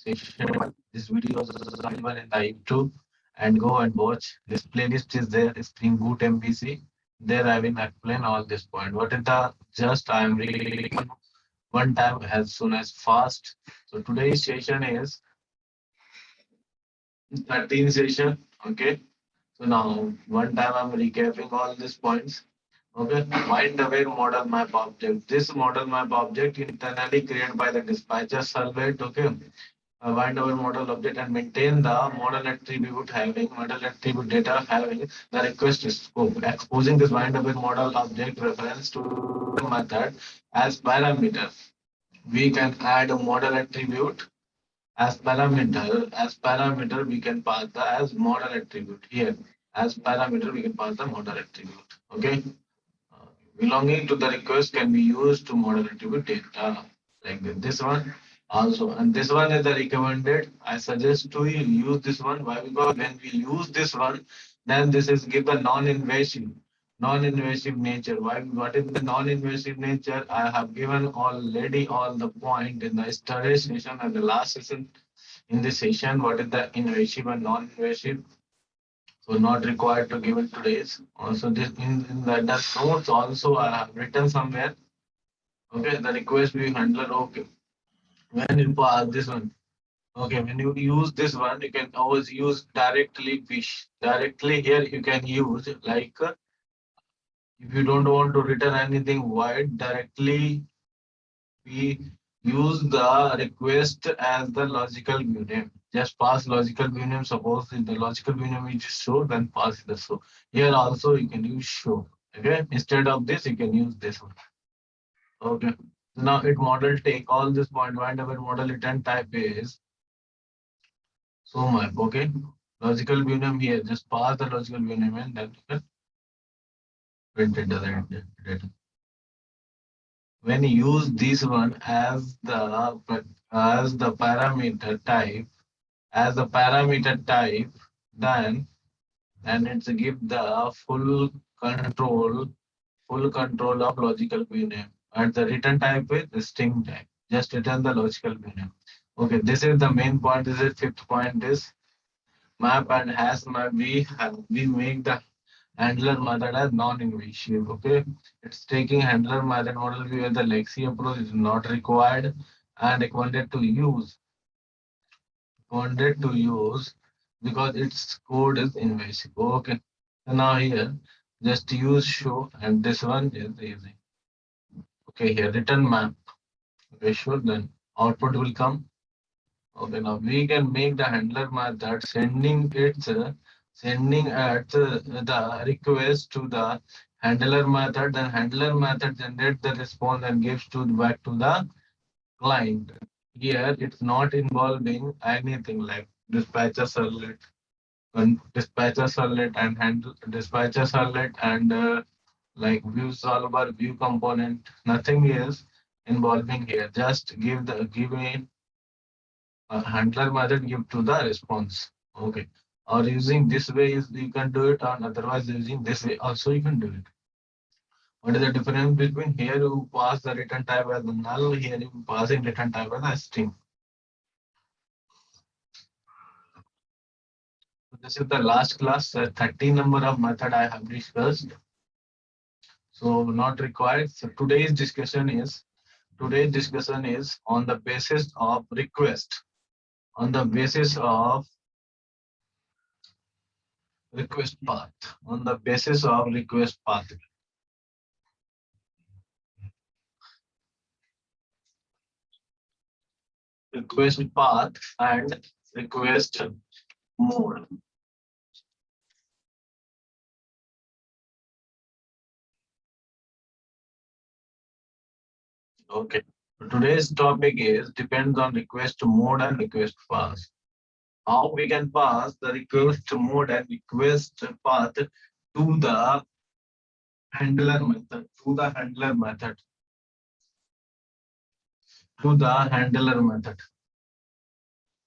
session. This video is available in the YouTube and go and watch. This playlist is there, Spring Boot MVC. There I will explain all this point. What is the just I am reading one time as soon as fast. So today's session is 13th session. Okay. So now one time I'm recapping all these points. Okay, mind aware model map object. This model map object internally created by the dispatcher servlet. Okay, bind our model object and maintain the model attribute having model attribute data having the request scope. Exposing this bind aware model object reference to method as parameter. We can add a model attribute as parameter. As parameter, we can pass the as model attribute here. As parameter, we can pass the model attribute. Okay. Uh, Belonging to the request can be used to model attribute data like this one also. And this one is the recommended. I suggest to you use this one. Why? Because when we use this one, then this is give the non-invasive nature. Why? What is the non-invasive nature? I have given already all the point in the study session and the last session in this session. What is the invasive and non-invasive? So not required to give it today's. Also, this in the notes also I have written somewhere. Okay, the request view handler. Okay, when you pass this one. Okay, when you use this one, you can always use directly fish. Directly here you can use like if you don't want to return anything void, directly we use the request as the logical view name. Just pass logical view name. Suppose if the logical view name is show, then pass the show. Here also you can use show. Okay, instead of this, you can use this one. Okay. Now it model take all this point. Whatever model return type is so map. Okay. Logical view name here. Just pass the logical view name and then you can print it data. When you use this one as the parameter type, then it's give the full control of logical vname. And the return type is the string type. Just return the logical vname. Okay, this is the main point. This is fifth point is map and hash map. We make the handler method as non-invasive. Okay, it's taking handler method model view as the legacy approach is not required and recommended to use because its code is invasive. Okay. So now here, just use show and this one is easy. Okay, here return map. Okay, sure, then output will come. Okay, now we can make the handler method sending at the request to the handler method, then handler method generate the response and gives to back to the client. Here it's not involving anything like dispatcher servlet and handle dispatcher servlet and like view solver, view component. Nothing is involving here. Just give me a handler method give to the response. Okay. Or using this way is you can do it, or otherwise using this way also you can do it. What is the difference between here you pass the return type as a null, here you passing return type as a string. So this is the last class, 30 number of method I have discussed. So not required. So today's discussion is on the basis of request. On the basis of request path. On the basis of request path. Request path and request mode. Okay. Today's topic is depends on request mode and request path. How we can pass the request mode and request path to the handler method, to the handler method, to the handler method.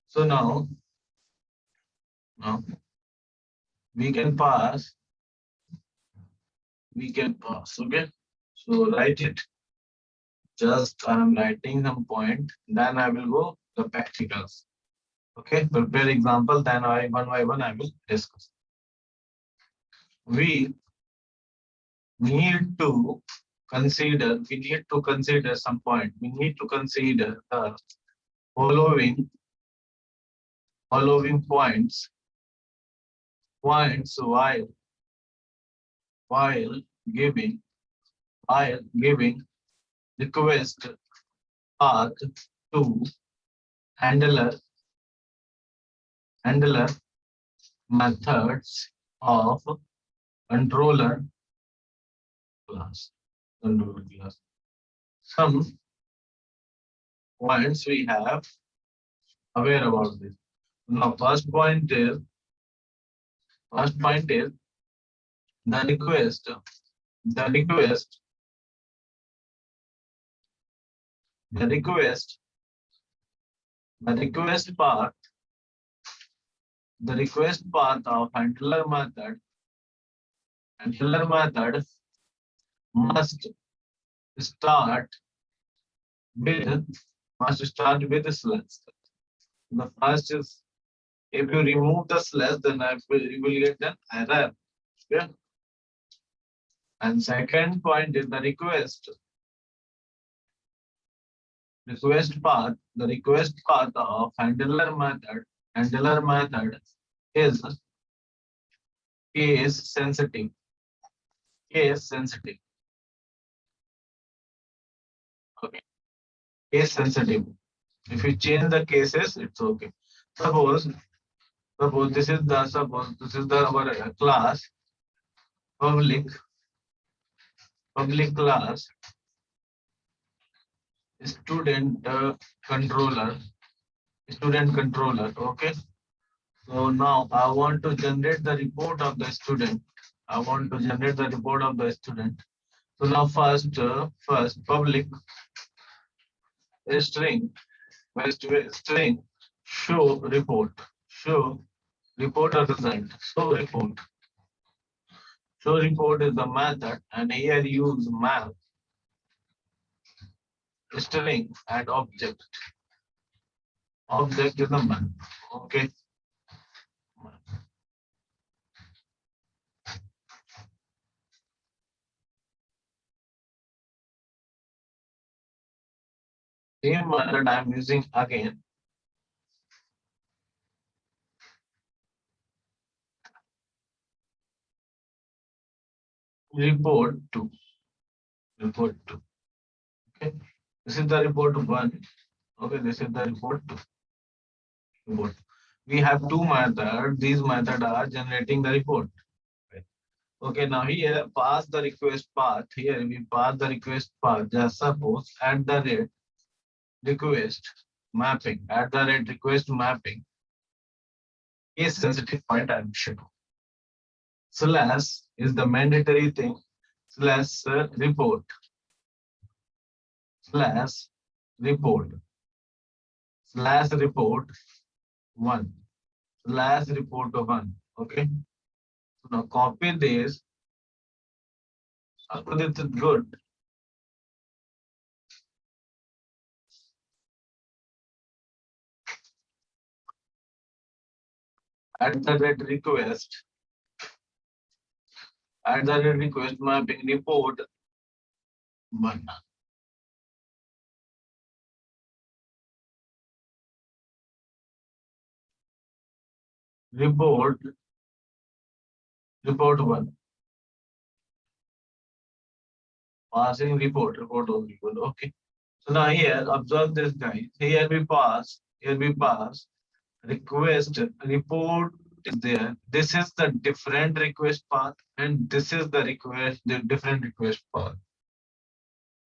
So now we can pass, okay? So write it. Just I'm writing some point, then I will go the practicals. Okay, prepare example, then I one by one I will discuss. We need to consider some point. We need to consider the following points while while giving giving request path to handler handler methods of controller class. Controller class. Some points we have aware about this. Now, first point is the request. The request. The request. The request path. The request path of handler method. Handler method must start with slash. The first is, if you remove the slash, then you will get an error. Yeah. And second point is the request path. The request path of handler method is case sensitive. Case sensitive. Okay. Case sensitive. If you change the cases, it's okay. Suppose this is the our class public class student controller okay. So now I want to generate the report of the student. So now first public string string show report or result. Show report is the method, and here use map string and object. Object is the map. Okay. Same method I am using again. Report 2. Okay. This is the report 1. Okay, this is the report 2. We have two methods. These methods are generating the report. Okay, now here pass the request path. Here we pass the request path. Just suppose at the rate request mapping. Case sensitive point I'm sure. Slash is the mandatory thing. Slash report. Slash report 1. Slash report 1. Okay. So now copy this. After this is good. At the rate request mapping report 1. Report 1. Passing report only. Okay. So now here observe this guys. Here we pass request report is there. This is the different request path, and this is the different request path.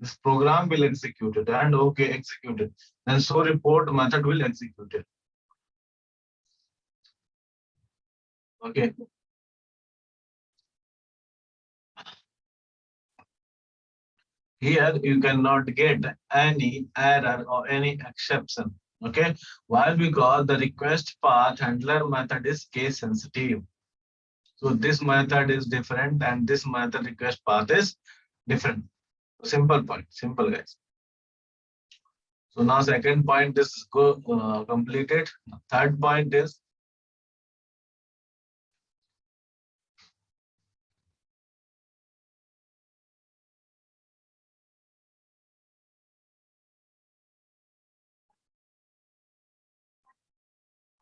This program will execute it, and okay, executed. And so report method will execute it. Okay. Here you cannot get any error or any exception. Okay. Why? Because the request path handler method is case sensitive. So this method is different, and this method request path is different. Simple point. Simple guys. So now second point is completed. Third point is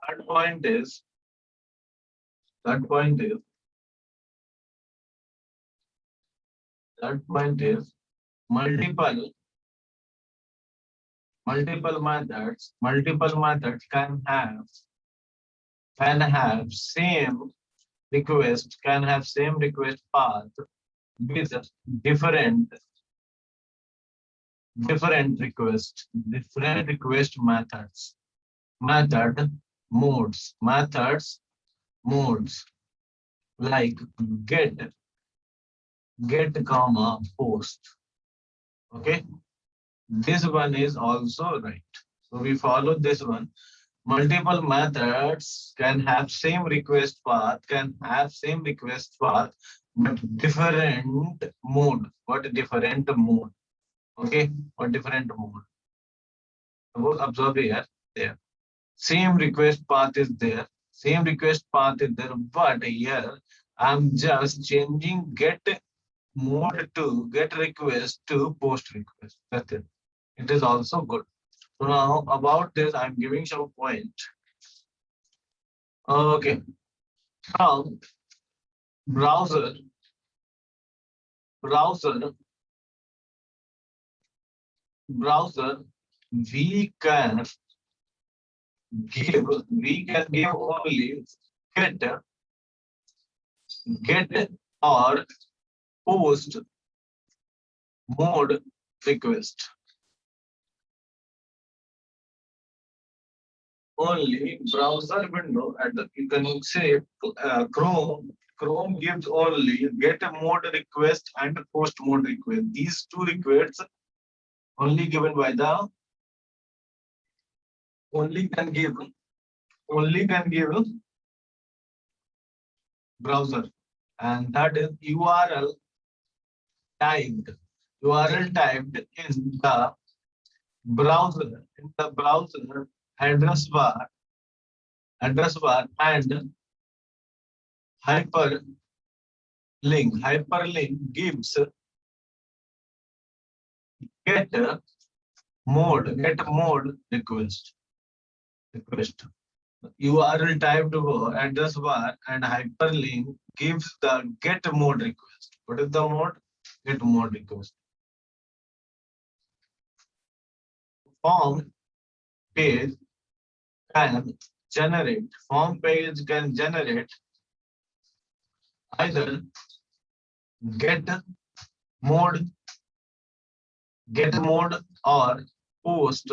third point is third point is third point is multiple multiple methods can have same request path with different different request methods like get comma post. Okay, this one is also right. So we follow this one. Multiple methods can have same request path, but different mode. What different mode? Okay, what different mode? Observe here. There. Same request path is there. But here I'm just changing get mode to get request to post request. That's it. It is also good. So now about this, I'm giving some point. Okay. Now browser, browser, browser, we can give only get get or post mode request. Only browser window at the you can say Chrome gives only get a mode request and post mode request. These two requests only given by the only can give browser, and that is typed URL typed in the browser address bar and hyperlink gives get mode request. URL typed address bar and hyperlink gives the get mode request. What is the mode? Get mode request. Form page can generate either get mode or post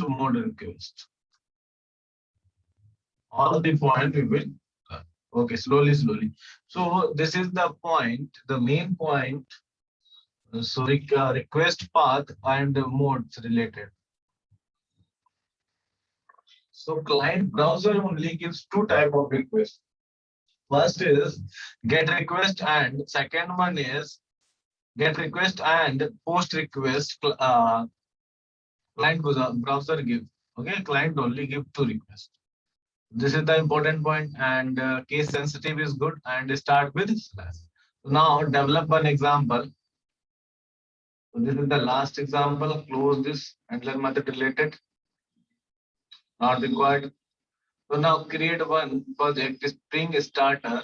mode request. All the point we will okay, slowly. So this is the point, the main point. So request path and modes related. So client browser only gives two type of requests. First is get request, and second one is get request and post request. Client browser give. Okay, client only give two requests. This is the important point, and case sensitive is good, and start with slash. Now develop one example. So this is the last example. Close this handler method related. Not required. So now create one project, Spring Starter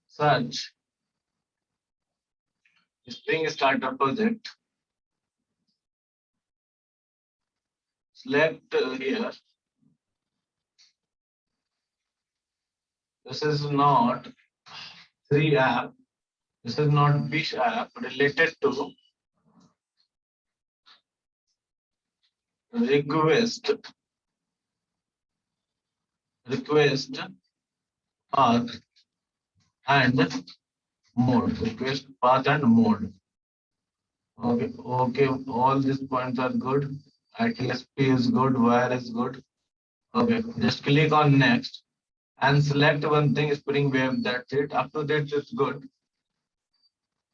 search. Spring Starter project. Select here. This is not 3 app. This is not Bish app related to request path and mode. Request path and mode. Okay, all these points are good. ITSP is good, wire is good. Okay, just click on next and select one thing, Spring Wave. That's it. Up to that, it's good.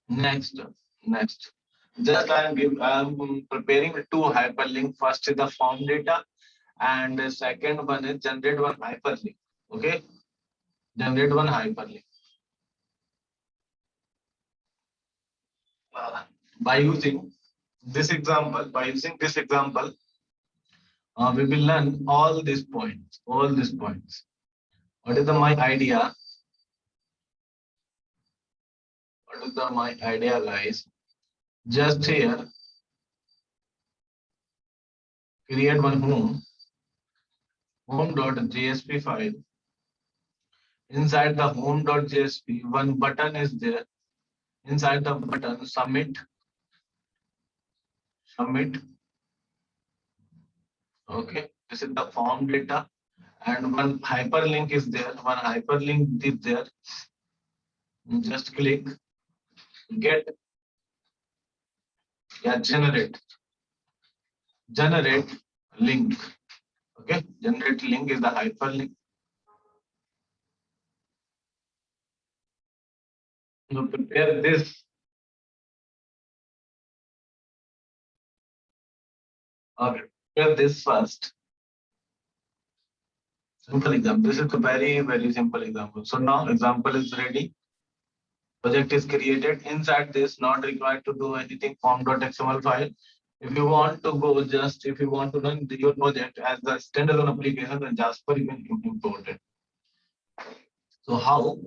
Next. Just I'm preparing two hyperlink. First is the form data, and the second one is generate one hyperlink. Okay, generate one hyperlink. By using we will learn all these points. All these points. What is my idea? What is my idea, guys? Just here, create one home.jsp file. Inside the home.jsp, one button is there. Inside the button, submit. Okay, this is the form data, and one hyperlink is there. One hyperlink is there. Just click get, yeah, generate link. Okay, generate link is the hyperlink. So prepare this. Okay, prepare this first. Simple example. This is a very simple example. So now example is ready. Project is created. Inside this, not required to do anything. Form.xml file. If you want to go just if you want to run your project as a standalone application, then Jasper you can import it. So how?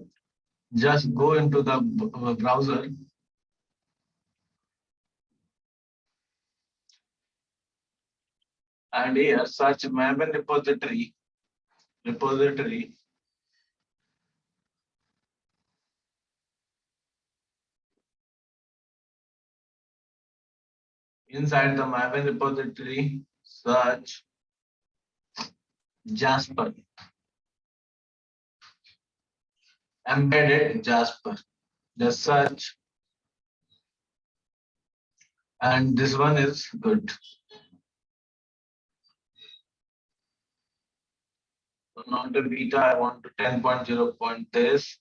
Just go into the browser and here search Maven repository. Inside the Maven repository, search Jasper, embedded Jasper. Just search, and this one is good. So not a beta, I want to 10.0 point this.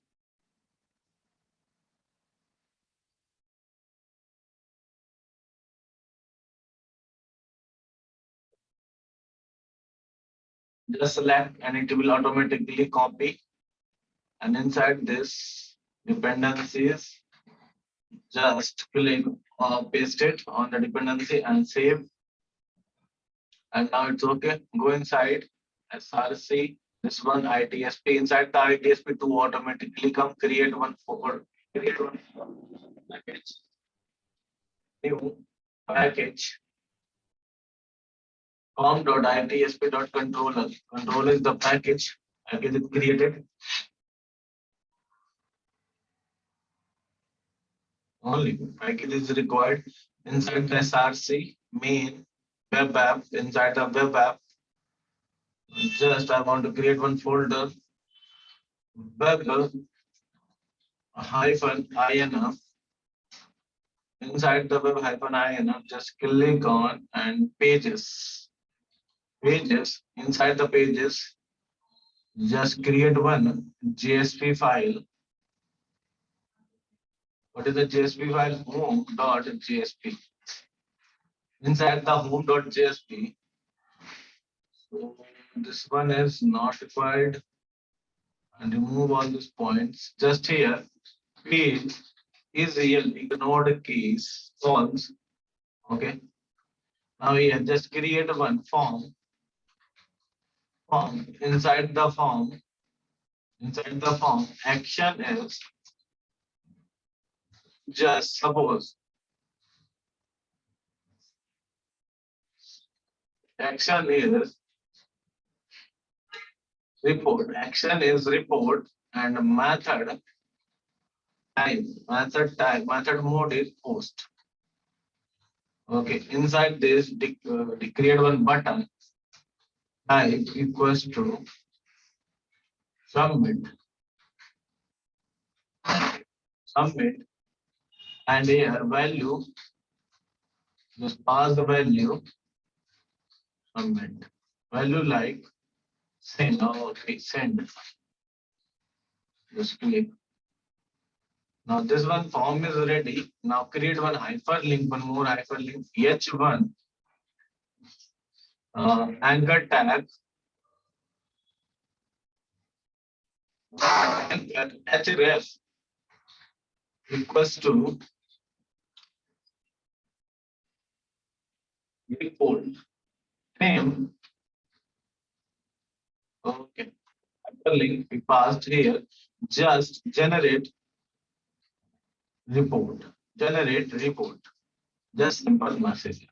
Just select and it will automatically copy. And inside this dependencies, just click paste it on the dependency and save. And now it's okay. Go inside SRC. This one ITSP. Inside the ITSP to automatically come create one package. New package. com.itsp.controller. Controller is the package. Package is created. Only package is required inside the SRC main web app. Inside the web app, just I want to create one folder web hyphen inf. Inside the web hyphen inf, just click on and pages. Inside the pages, just create one JSP file. What is the JSP file? Home.jsp. Inside the home.jsp, so this one is not required, and remove all these points. Just here, page is real, ignored keys, false. Okay. Now here, just create one form. Inside the form, action is just suppose action is report. Action is report and method mode is post. Okay, inside this, create one button type equals to submit, and here value, just pass the value, submit. Value like send. Okay, send. Just click. Now this one form is ready. Now create one hyperlink, one more hyperlink, H1 anchor tag and href equals to report name. Okay, hyperlink we passed here. Just report. Generate report. Just simple message.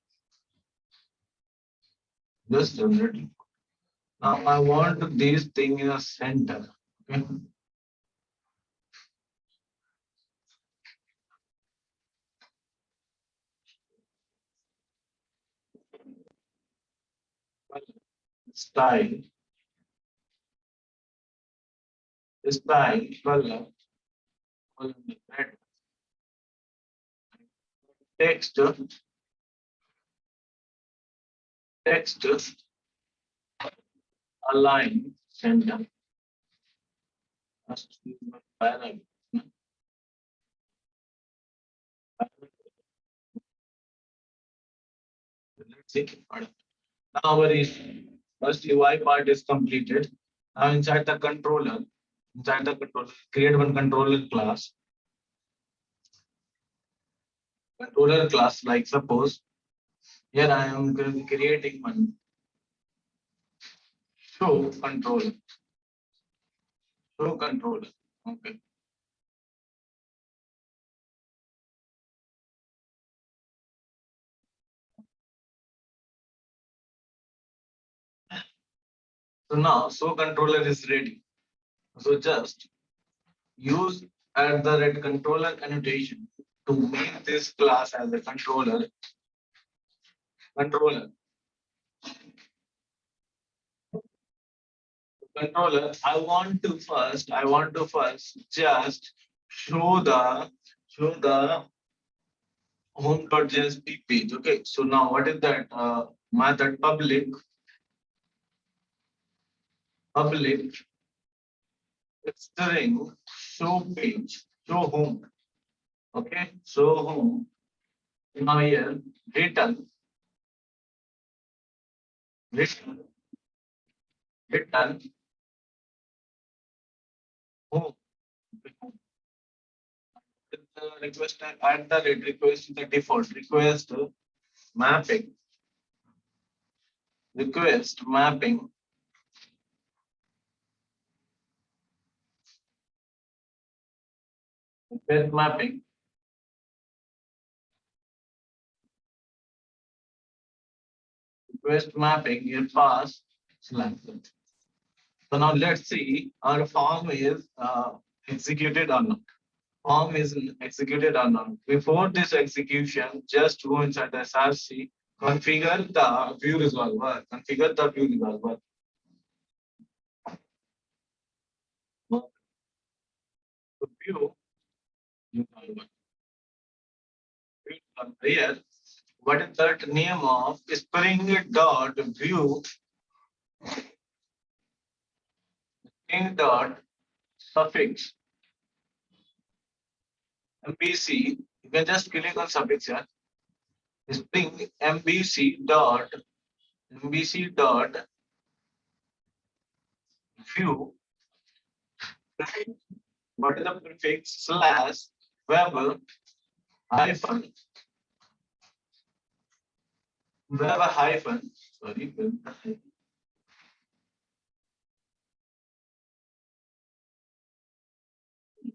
Just generate report. Now I want this thing in a center. Okay. Style, color, red, text, text, align, center. Let's see. Now our first UI part is completed. Now inside the controller, create one controller class. Like suppose here I am creating one show controller, show controller. Okay. So now show controller is ready. So just use at the red controller annotation to make this class as a controller. Controller, I want to first just show the home.jsp page. Okay, so now what is that method? Public string show page, show home. Okay, show home. Now here return return return home. Request at the rate request the default mapping request mapping request mapping request mapping here pass selected. So now let's see our form is executed or not. Form is executed or not. Before this execution, just go inside the SRC, configure the view resolver. Configure the view resolver. So view resolver. Here, what is that name of spring dot view spring dot suffix MVC? You can just click on suffix here. Spring MVC dot view. What is the prefix slash web hyphen web hyphen sorry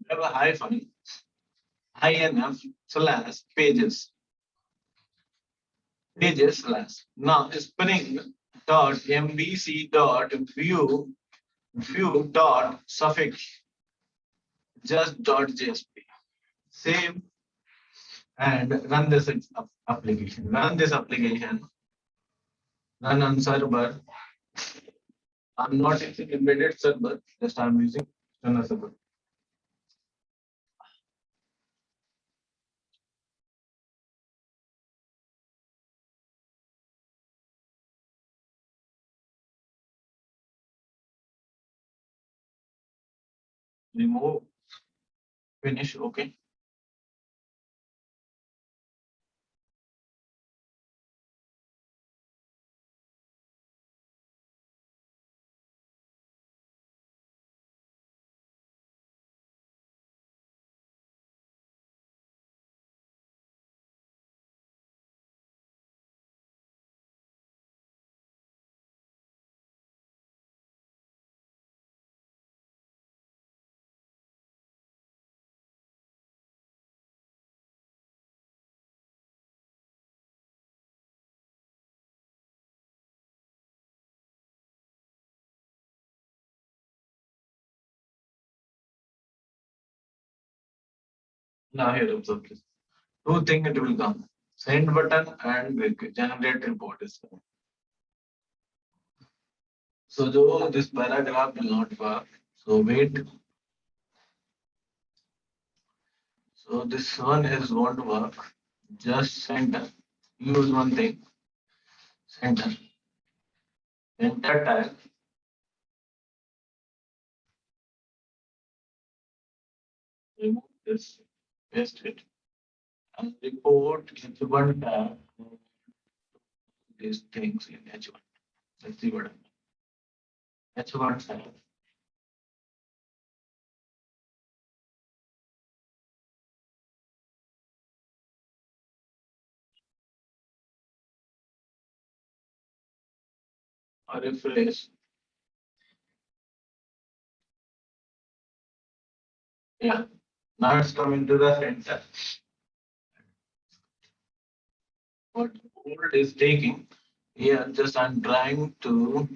web hyphen inf slash pages slash. Now spring dot MVC dot view dot suffix just dot JSP. Save and run this application. Run this application. Run on server. I'm not using embedded server, just I'm using external server. Remove, finish, okay. Now here observe this. Two things it will come. Send button and generate report is coming. So though this paragraph will not work. So wait. So this one is won't work. Just center. Use one thing. Center. Enter tag. Remove this. Paste it. And report H1 tag. These things in H1. Let's see what H1 tag. Or refresh. Yeah. Now it's coming to the center. What board is taking here, just I'm trying to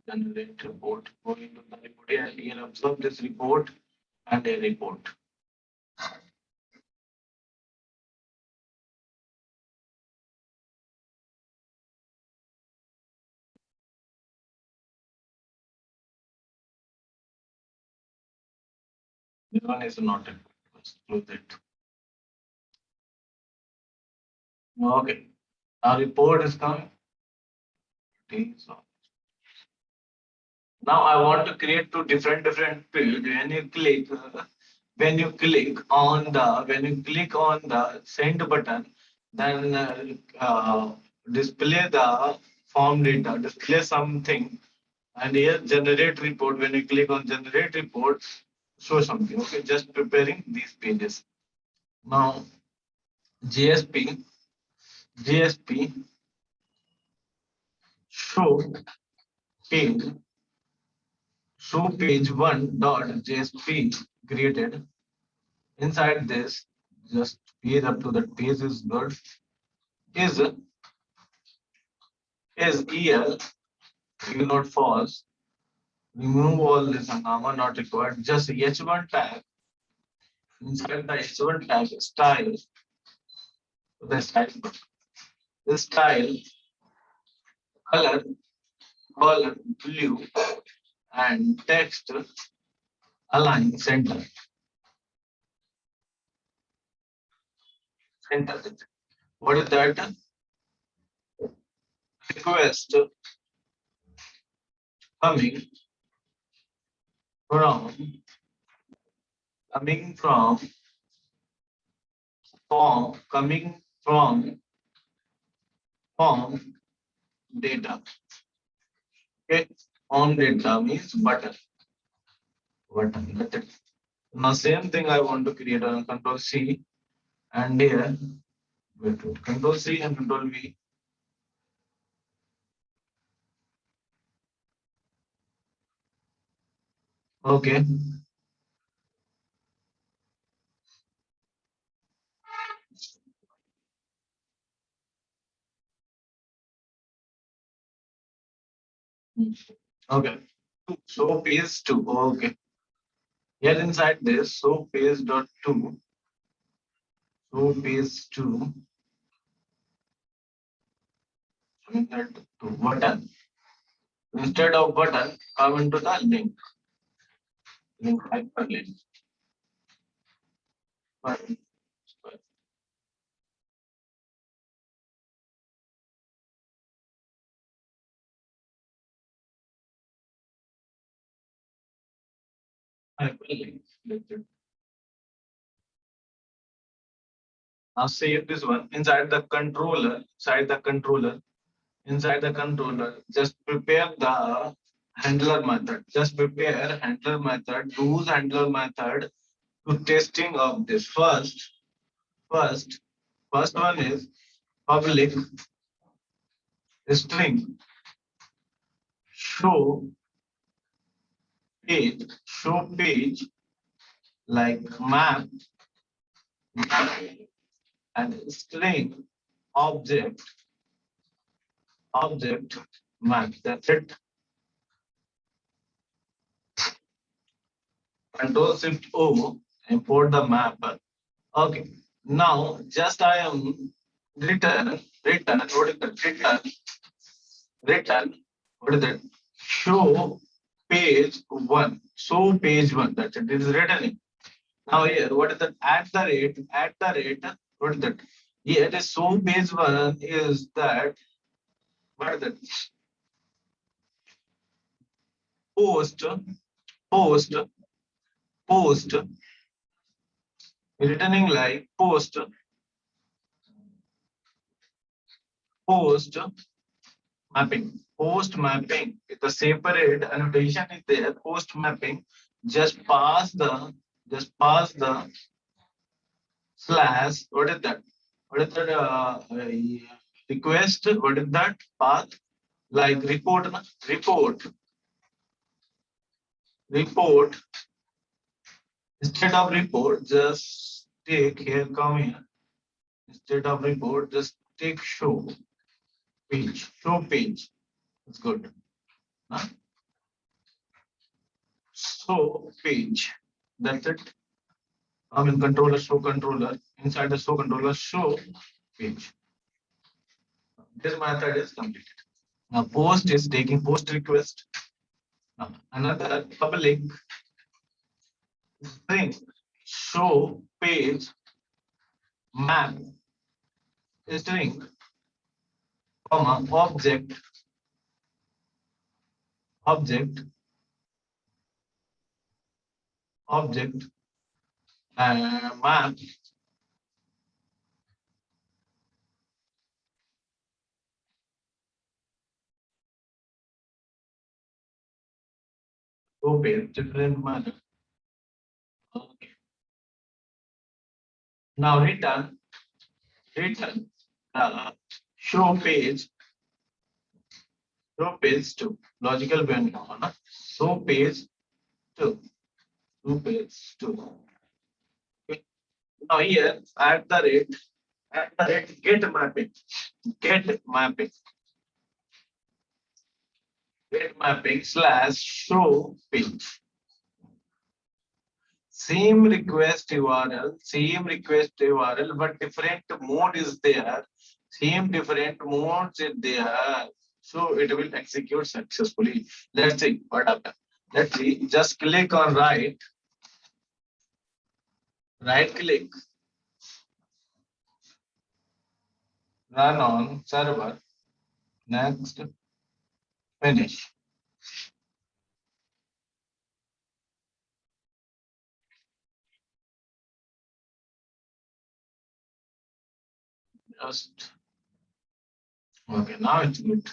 generate report. Going to the report here, here observe this report and a report. This one is not a let's close it. Okay. Our report is coming. Okay, so now I want to create two different fields. When you click on the send button, then display the form data, display something, and here generate report. When you click on generate report, show something. Okay, just preparing these pages. Now JSP show page show page one dot JSP created. Inside this, just page up to that page is good. Is EL will not false. Remove all this hangama not required. Just H1 tag. Inside the H1 tag style. The style. The style color blue and text align center. What is that? Request coming from coming from coming from form data. Okay, on data means button. That's it. Now same thing I want to create on Control C and here Control C and Control V. Okay. Okay. So page two. Okay. Here inside this, so page dot two. So page two. That to button. Instead of button, come into the link. Link hyperlink. Button. Hyperlink. That's it. Now save this one inside the controller. Inside the controller, just prepare the handler method. Just prepare handler method. Use handler method to testing of this. First, first one is public string show show page like map and string object map. That's it. Control Shift O, import the map. Okay. Now just I am return. What is the return? What is that? Show page one. Show page one. That's it. It is returning. Now here, what is that? At the rate. What is that? Here, the show page one is that. What is that? Post, post, post. Returning like post mapping. Post mapping. The separate annotation is there. Post mapping. Just pass the slash. What is that? What is that? Request. What is that path? Like report, report. Instead of report, just take here. Come here. Instead of report, just take show page. Show page. It's good. Huh? Show page. That's it. I'm in controller, show controller. Inside the show controller, show page. This method is completed. Now post is taking post request. Now another public string show page map string comma object map show page different method. Okay. Now return show page two logical beyond show page two page two. Okay. Now here at the rate get mapping slash show page. Same request URL, but different mode is there. Same different modes is there. So it will execute successfully. Let's see what happened. Let's see. Just click on right click, run on server. Next, finish. Just okay. Now it's good.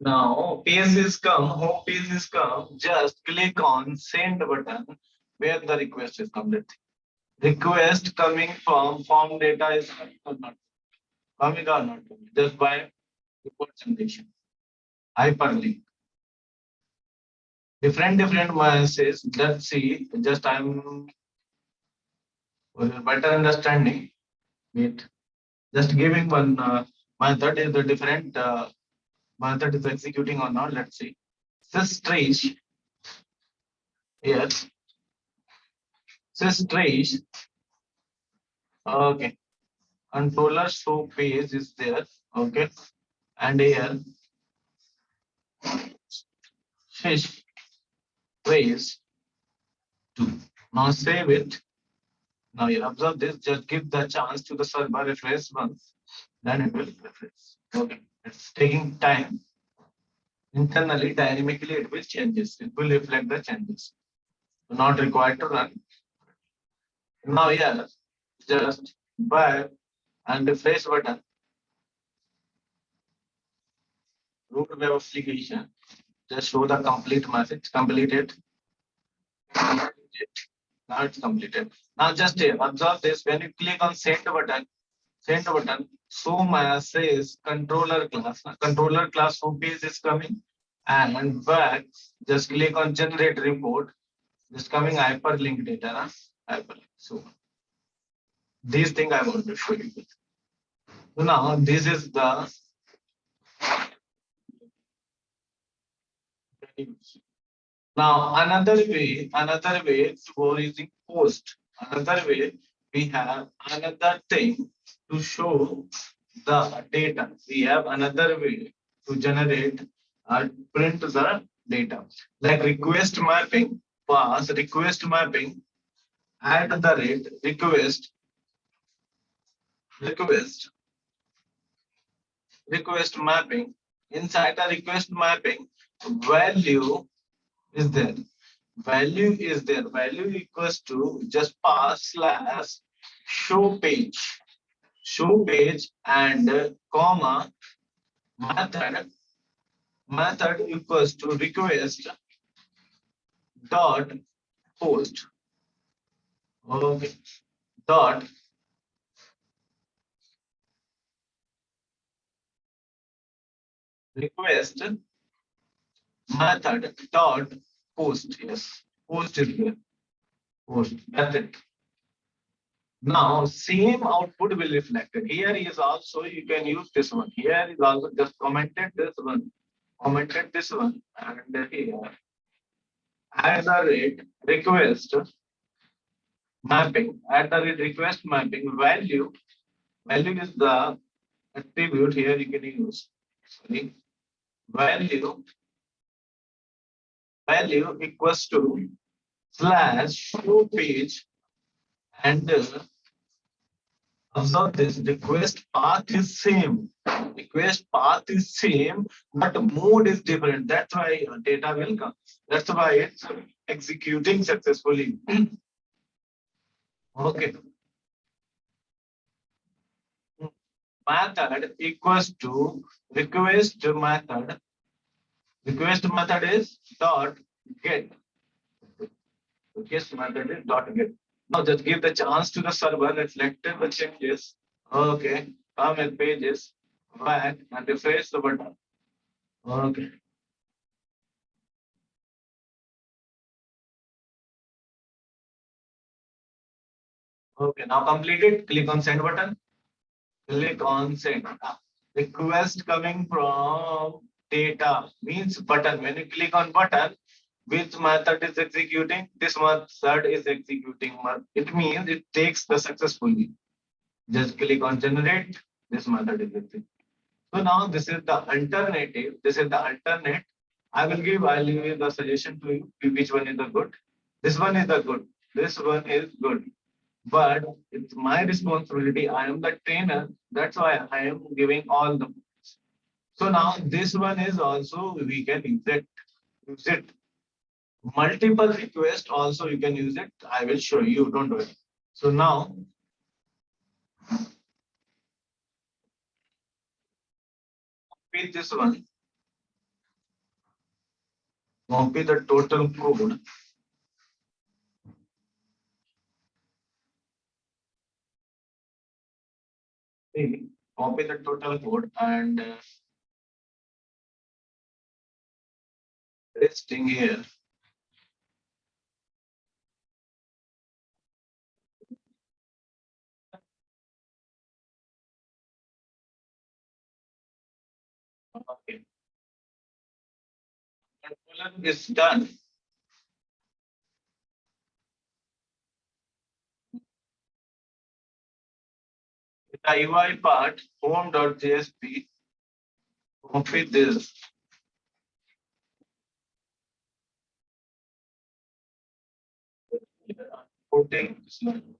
Now page is come, home page is come. Just click on send button where the request is completed. Request coming from form data is coming or not just by report generation. Hyperlink. Different messages. Let's see. Just I'm better understanding it. Just giving one method is the different method is executing or not. Let's see. Systrace. Yes. Systrace. Okay. Controller show page is there. Okay. And here fish trace 2. Now save it. Now you observe this. Just give the chance to the server refresh once. Then it will refresh. Okay. It's taking time. Internally, dynamically, it will changes. It will reflect the changes. Not required to run. Now here, just back and refresh button. Root web application. Just show the complete message. Completed. Now it's completed. Now just observe this. When you click on send button, so my says controller class. Controller class home page is coming. And back, just click on generate report. Just coming hyperlink data. Hyperlink. So these things I want to show you. So now this is the now another way for using post. Another way we have another thing to show the data. We have another way to generate or print the data. Like request mapping, pass request mapping at the rate request request mapping. Inside the request mapping, value is there. Value equals to just pass slash show page and comma method equals to request dot post. Okay. Dot request method dot post. Yes, post is there. Post. That's it. Now same output will reflect it. Here is also you can use this one. Here is also just commented this one. Commented this one. And here at the rate request mapping. At the rate request mapping value is the attribute here you can use. Sorry. Value value equals to slash show page and observe this request path is same. Request path is same, but mode is different. That's why data will come. That's why it's executing successfully. Okay. Method equals to request method. Request method is dot get. Request method is dot get. Now just give the chance to the server, reflected the changes. Okay. Come with pages, back and refresh the button. Okay. Okay. Now completed. Click on send button. Click on send. Request coming from data means button. When you click on button, which method is executing? This method is executing. It means it takes the successfully. Just click on generate. This method is executing. So now this is the alternative. This is the alternate. I'll give the suggestion to you which one is the good. This one is the good. This one is good. But it's my responsibility. I am the trainer. That's why I am giving all the. So now this one is also we can use it. Use it. Multiple requests also you can use it. I will show you. Don't worry. So now with this one, copy the total code. Copy the total code and pasting here. Okay. Controller is done. The UI part, home.jsp, copy this. Putting this one.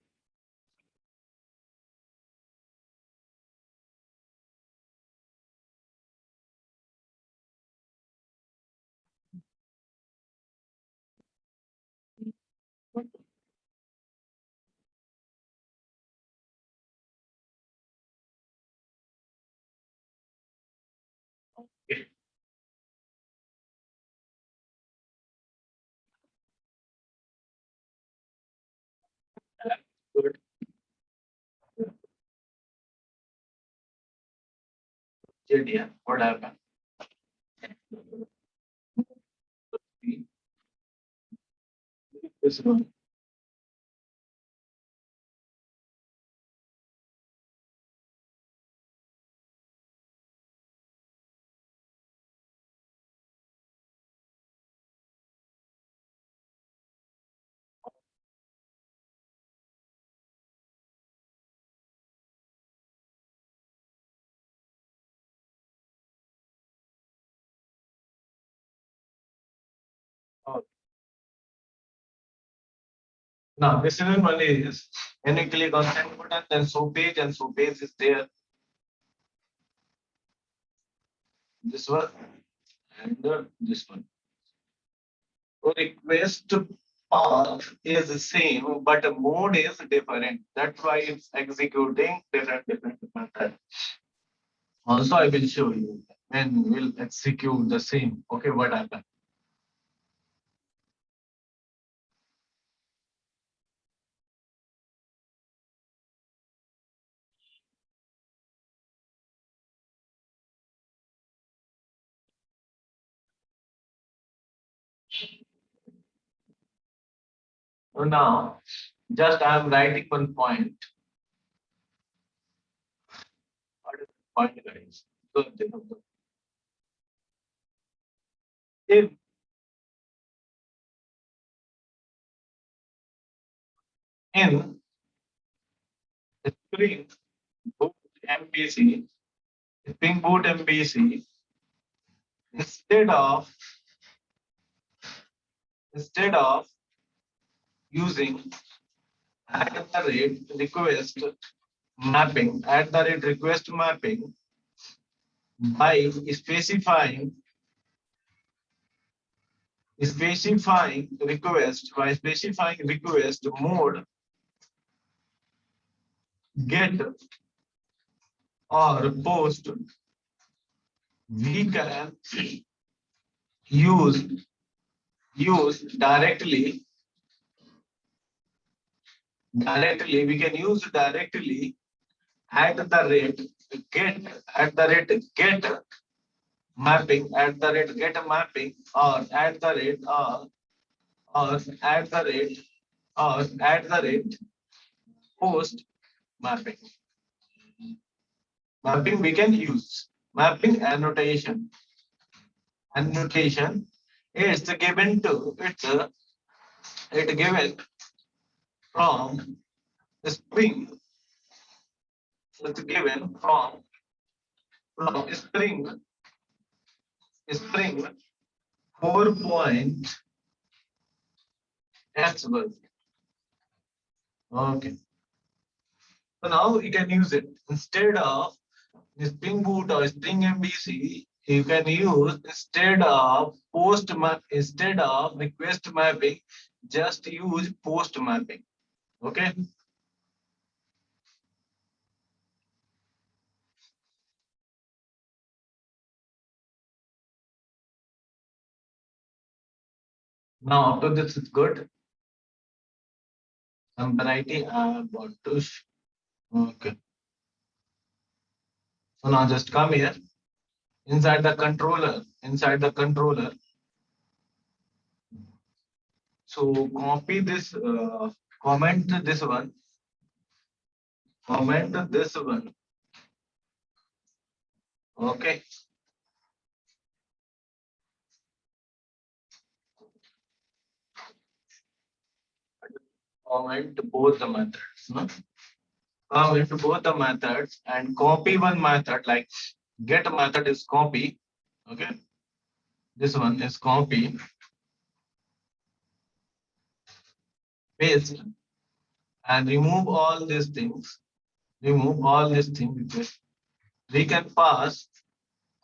Okay. Good. JDM. What happened? This one. Oh. Now this is one is when you click on send button, then show page and show page is there. This one and this one. So request path is the same, but the mode is different. That's why it's executing different method. Also, I will show you when we'll execute the same. Okay, what happened? So now, just I am writing one point. What is the point, guys? So, if in Spring Boot MVC, Spring Boot MVC, instead of instead of using at the rate request mapping at the rate request mapping by specifying request mode get or post, we can use directly we can use directly at the rate get get mapping at the rate get mapping or at the rate or at the rate or at the rate post mapping. Mapping we can use. Mapping annotation it's given to it given from spring it's given from spring 4 point H1. Okay. So now you can use it instead of Spring Boot or Spring MVC. You can use instead of request mapping, just use post mapping. Okay. Now after this is good. Some variety about to. Okay. So now just come here inside the controller. So copy this. Comment this one. Comment this one. Okay. Comment both the methods. No? Comment both the methods and copy one method like get method is copy. Okay. This one is copy, paste, and remove all these things. Remove all these things. We can pass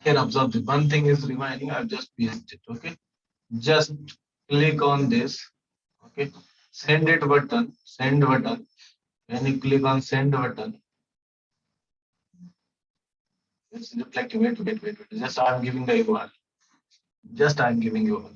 here. Observe the one thing is remaining. I've just pasted it. Okay. Just click on this. Okay. Send it button. Send button. When you click on send button, it's reflecting. Wait. Just I'm giving the URL. Just I'm giving you.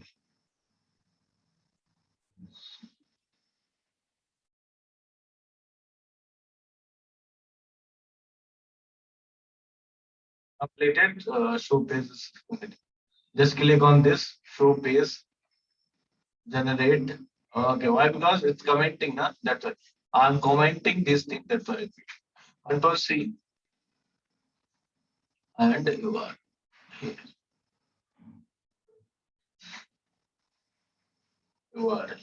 Completed. Show page is completed. Just click on this show page, generate. Okay, why? Because it's commenting, huh? That's why. I'm commenting this thing. That's why. Control C and you are here. You are.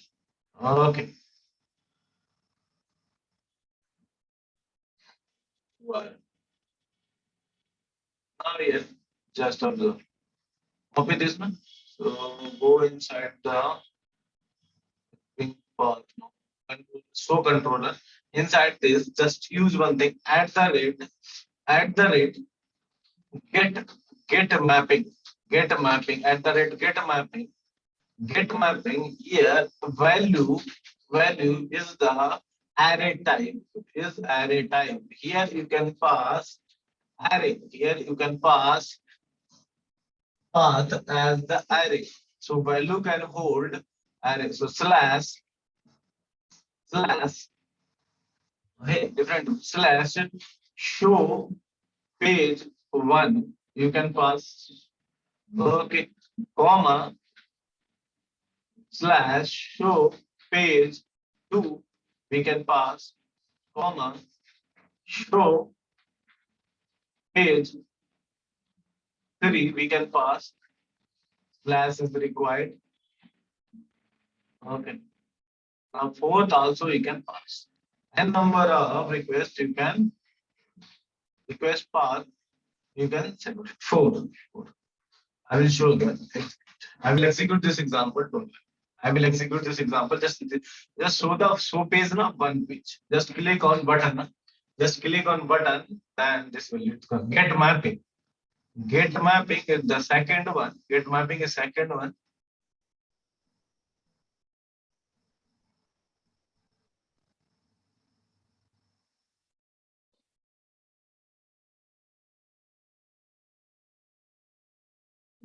Okay. You are. Now here, just observe. Copy this one. So go inside the pink path. No? Show controller. Inside this, just use one thing. At the rate, get get mapping. Get mapping. At the rate, get mapping. Get mapping here value is the array type. Is array type. Here you can pass array. Here you can pass path as the array. So value can hold array. So slash hey different slash show page one. You can pass okay comma slash show page two. We can pass comma show page three. We can pass slash is required. Okay. Now fourth also you can pass. And number of requests you can request path you can set four. Four. I will show you. I will execute this example. Don't worry. I will execute this example. Just show the show page na one page. Just click on button. Na. Just click on button. Then this will get mapping. Get mapping is the second one. Get mapping is second one.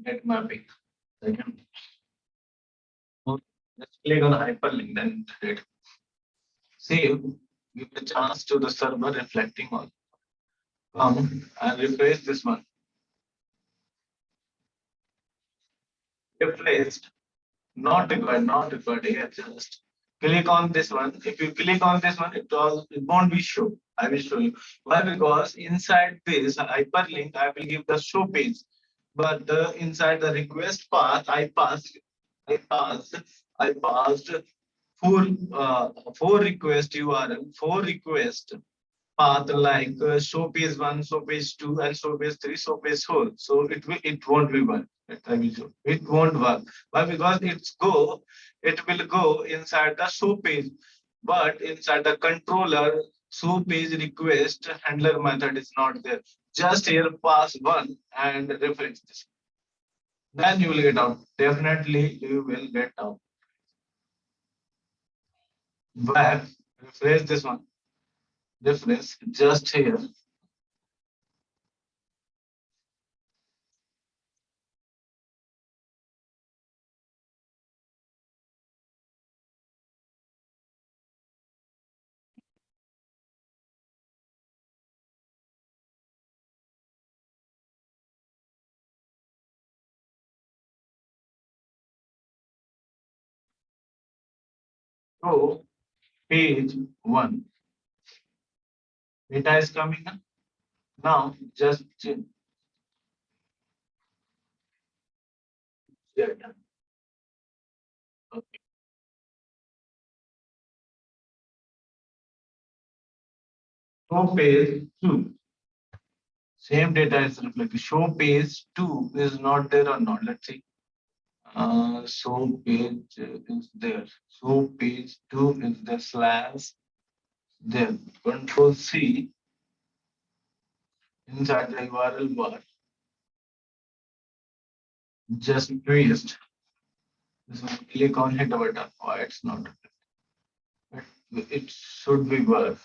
Get mapping. Second. Just click on hyperlink. Then it save. Give the chance to the server reflecting on. Come and replace this one. Replaced. Not required. Not required. Here just click on this one. If you click on this one, it won't be show. I will show you. Why? Because inside this hyperlink, I will give the show page. But inside the request path, I passed, I passed four request URL, four request path like show page one, show page two, and show page three, show page four. So it won't be work. I will show. It won't work. Why? Because it will go inside the show page, but inside the controller show page request handler method is not there. Just here pass one and refresh this. Then you will get out. Definitely you will get out. Back, refresh this one. Refresh just here. So page one. Data is coming up. Now just data. Okay. Show page two. Same data is reflected. Show page two is not there or not. Let's see. Show page is there. Show page two is the slash there. Control C inside the URL bar. Just paste. This one, click on hit button. Why it's not? It should be work.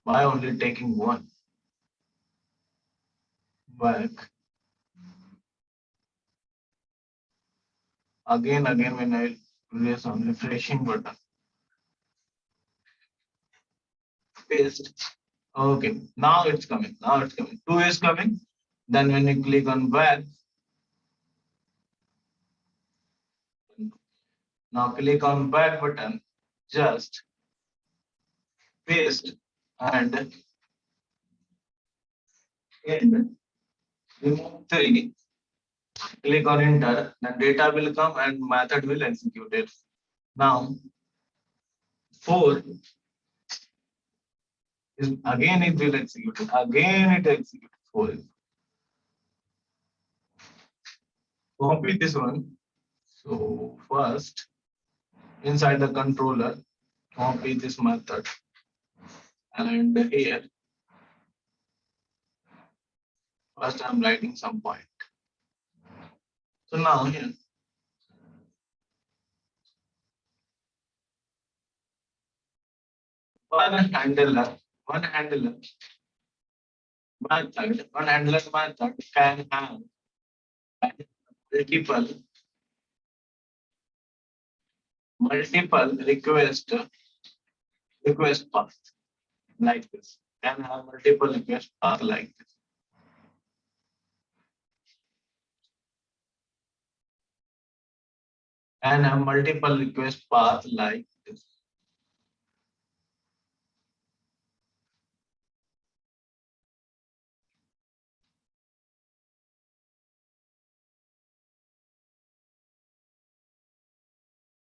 Why only taking one? Back. Again, when I press on refreshing button. Paste. Okay, now it's coming. Now it's coming. 2 is coming. Then when you click on back, now click on back button, just paste and in remove 3, click on enter, then data will come and method will execute it. Now 4 is again it will execute it. Again it executes 4. Copy this one. So first inside the controller, copy this method and here first I'm writing some point. So now here one handler, one handler one handler method can have multiple multiple request path like this. Can have multiple request path like this. And have multiple request path like this.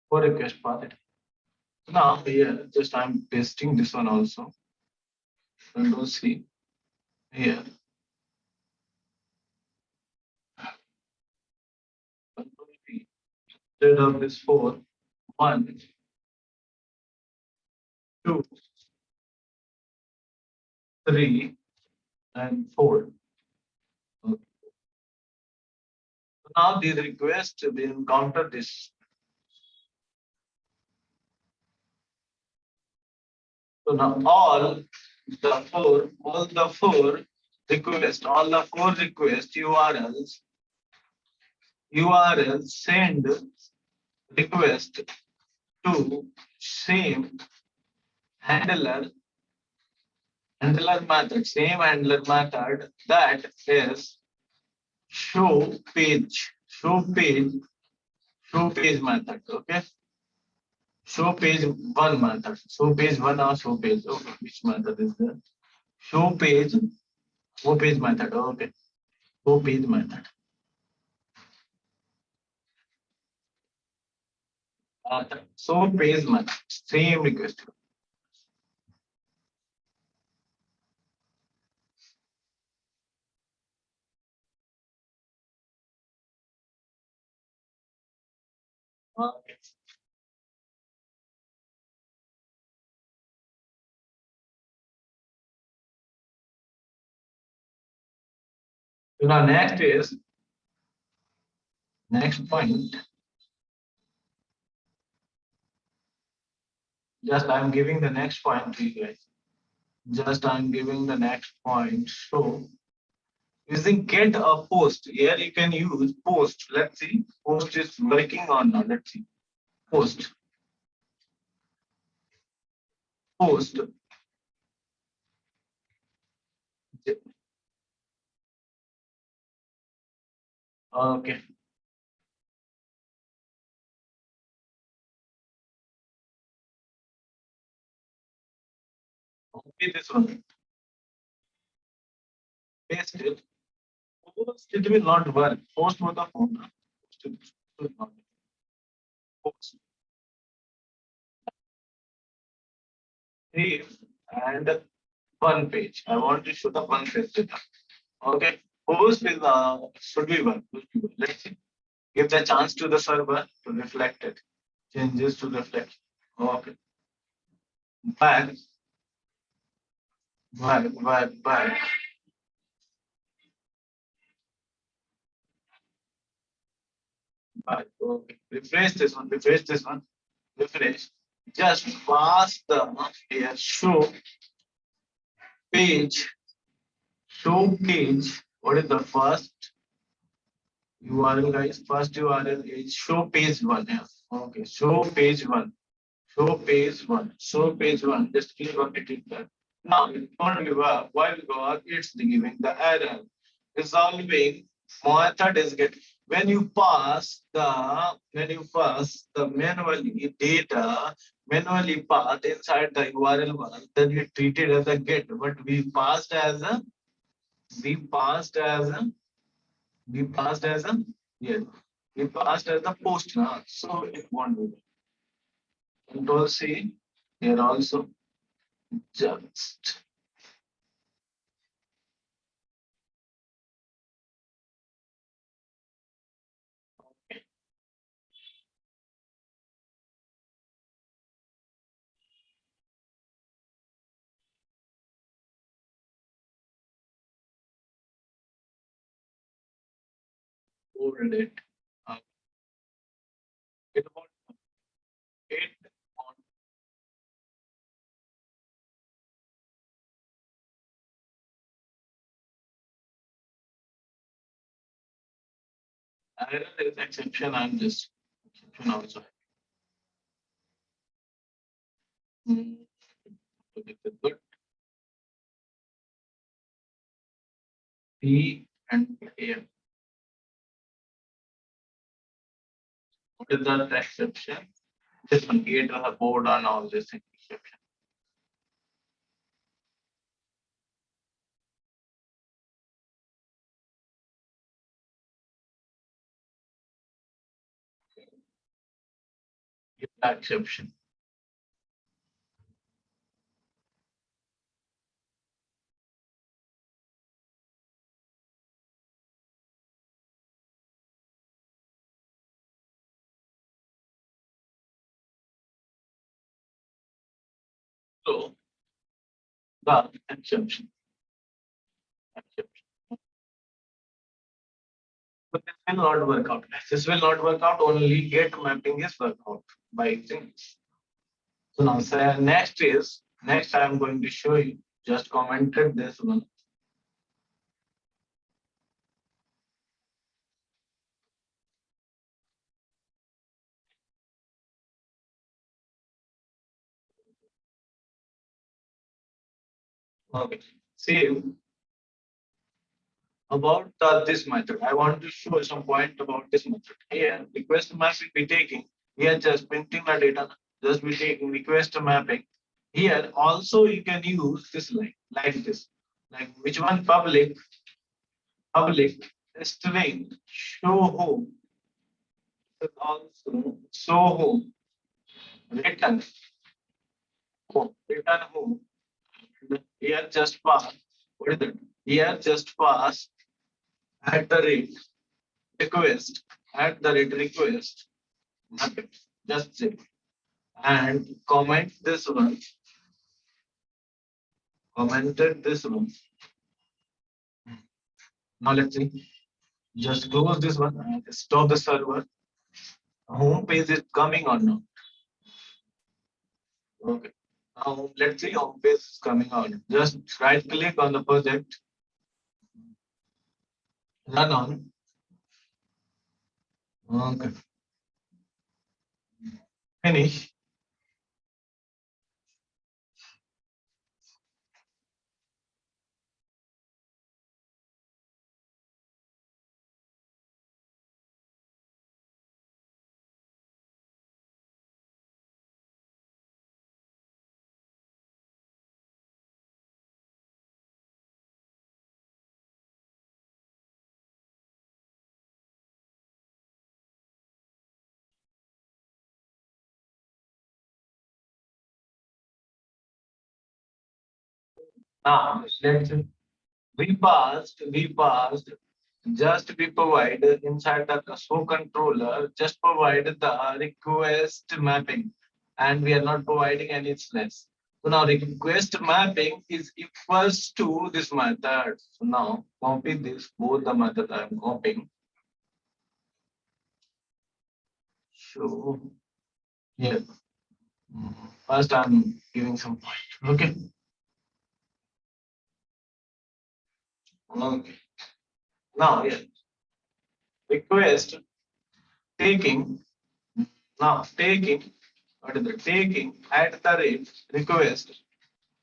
For request path. Now here just I'm pasting this one also. Control C here. Control V. Instead of this 4, 1, 2, 3, and 4. Okay. So now these requests they encounter this. So now all the four request URLs send request to same handler same handler method that is show page method. Okay, show page one method, show page one or show page. Okay, which method is there? Show page, show page method. Okay, show page method. Show page method, same request. Okay. So now next point. Just I'm giving the next point to you guys. Just I'm giving the next point. So using get a post. Here you can use post. Let's see. Post is working on now. Let's see. Post. Post. Okay. Copy this one. Paste it. Post it will not work. Post with the phone. Post it will not work. Post. Save and one page. I want to show the one page data. Okay. Post is should be one. Let's see. Give the chance to the server to reflect it. Changes to reflect. Okay. Back, back. Back. Okay. Refresh this one, refresh. Just pass the here, page, show page. What is the first URL, guys? First URL is show page one. Yeah. Okay, show page one. Show page one. Show page one. Just click on it. Now it won't give up. Why? Because it's giving the error. Resolving method is get when you pass the manually data manually path inside the URL one, then we treat it as a get, but we passed as a we passed as a yes, we passed as a post now, so it won't be. Control C here also just hold it. Uh, it won't it won't error is exception. I'm just exception also. Mm, so this is good. P and A. What is the exception? This one create a board on all this exception. Give the exception. So the exception. Exception. But this will not work out. This will not work out. Only get mapping is work out by using this. So now say next I am going to show you. Just commented this one. Okay. See about this method. I want to show some point about this method. Here, request map will be taking. Here, just printing the data. Just be taking request mapping. Here, also you can use this line like this. Like which one public string show who is also show who return return who. Here just pass. What is it? Here just pass at the rate request request nothing. Just say and commented this one. Now let's see. Just close this one and stop the server. Home page is coming or not? Okay. Now let's see home page is coming out. Just right click on the project, run on. Okay. Finish. Now let's we passed just we provide inside the show controller, just provide the request mapping, and we are not providing any slash. So now request mapping is equals to this method. So now copy this, both the method I am copying. So here, first I'm giving some point. Okay. Okay. Now, yeah, request taking, now taking, what is the taking at the rate request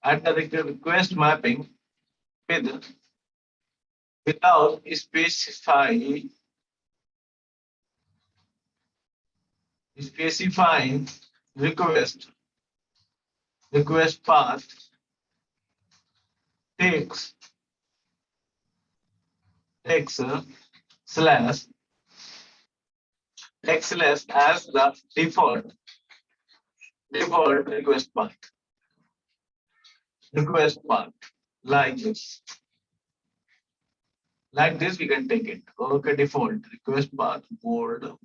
at the request mapping with without specifying request path takes slash slash as the default request path like this. Like this, we can take it. Okay, default request path bold.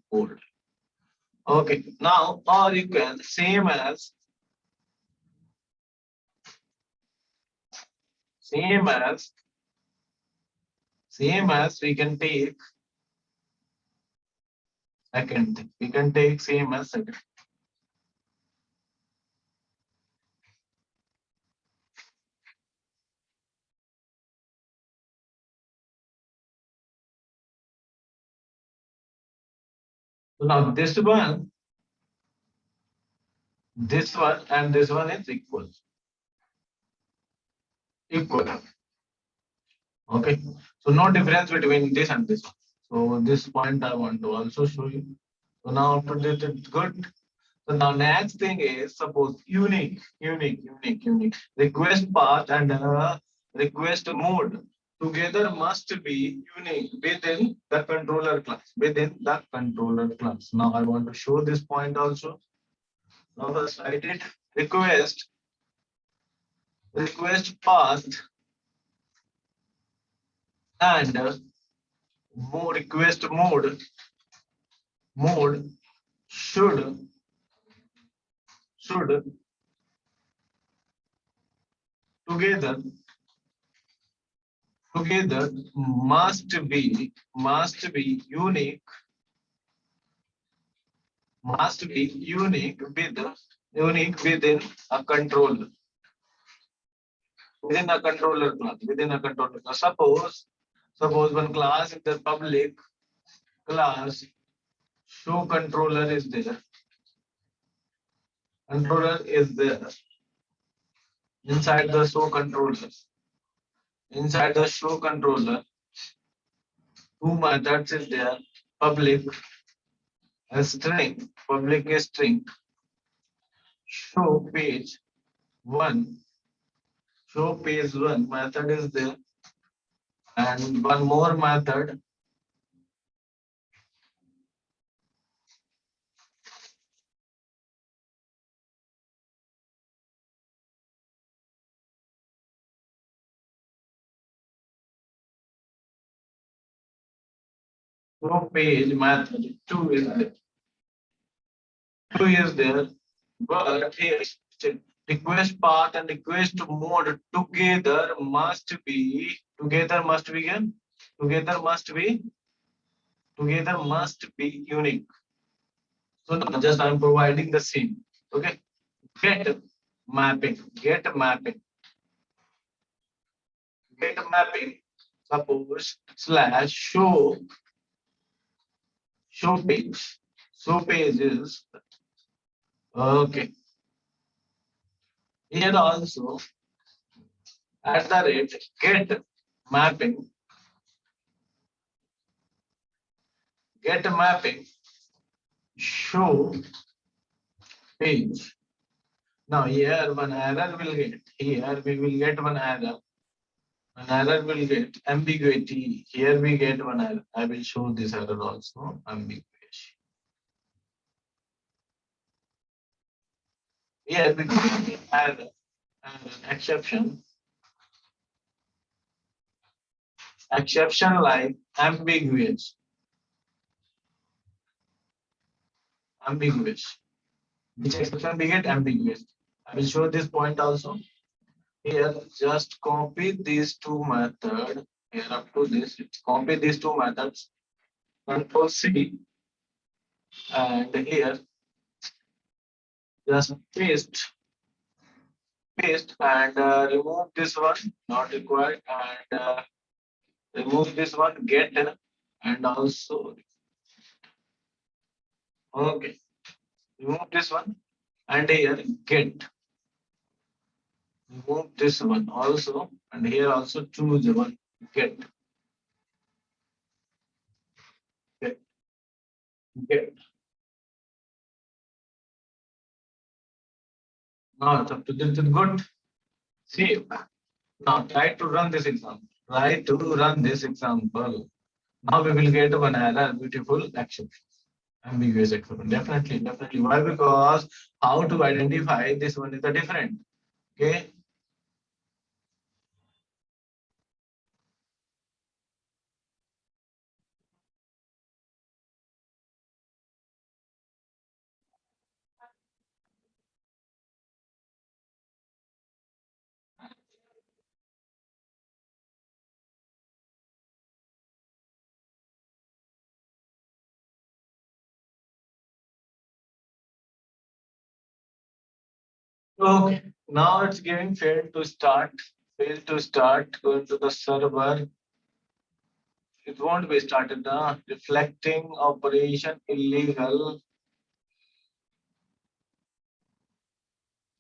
Okay, now or you can same as we can take second. We can take same as second. So now this one and this one is equal. Okay, so no difference between this and this one. So this point I want to also show you. So now after this it's good. So now next thing is suppose unique request path and request mode together must be unique within the controller class. Now I want to show this point also. Now first write it request path and request mode should together must be unique within a controller class. Suppose one class in the public class show controller is there inside the show controller two methods is there. Public is string show page one method is there, and one more method show page method two is there, but here request path and request mode together must be unique. So now just I'm providing the same. Okay, get mapping suppose slash show page is okay. Here also at the rate get mapping show page. Now here one error will get. Here we will get one error. An error will get ambiguity. Here we get one error. I will show this error also. Ambiguity. Here we get error exception like ambiguous. Which exception we get ambiguous. I will show this point also. Here just copy these two methods. Here up to this, copy these two methods. Control C, and here just paste and remove this one, not required, and remove this one, get, and also okay, remove this one, and here get Remove this one also, and here also choose the one. Get, get, get. Now it's up to this is good. See, now try to run this example. Try to run this example. Now we will get one error, beautiful exception. Ambiguous exception. Definitely, definitely. Why? Because how to identify this one is the different. Okay. Okay. Now it's giving failed to start. Failed to start. Going to the server. It won't be started. Reflecting operation illegal.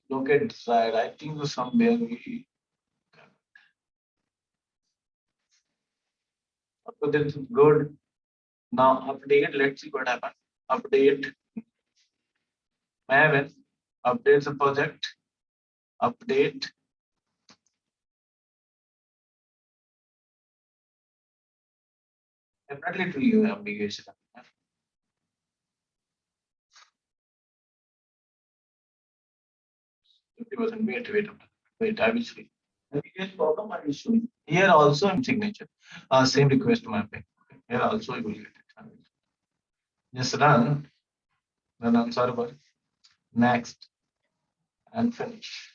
Look at side. I think somewhere we. Okay, this is good. Now update. Let's see what happens. Update. Maven. Update the project. Update. Definitely it will give ambiguous. 50%. Wait. I will show you. Ambiguous problem I will show you. Here also signature. Same request mapping. Here also you will get it. Just run on server, next, and finish.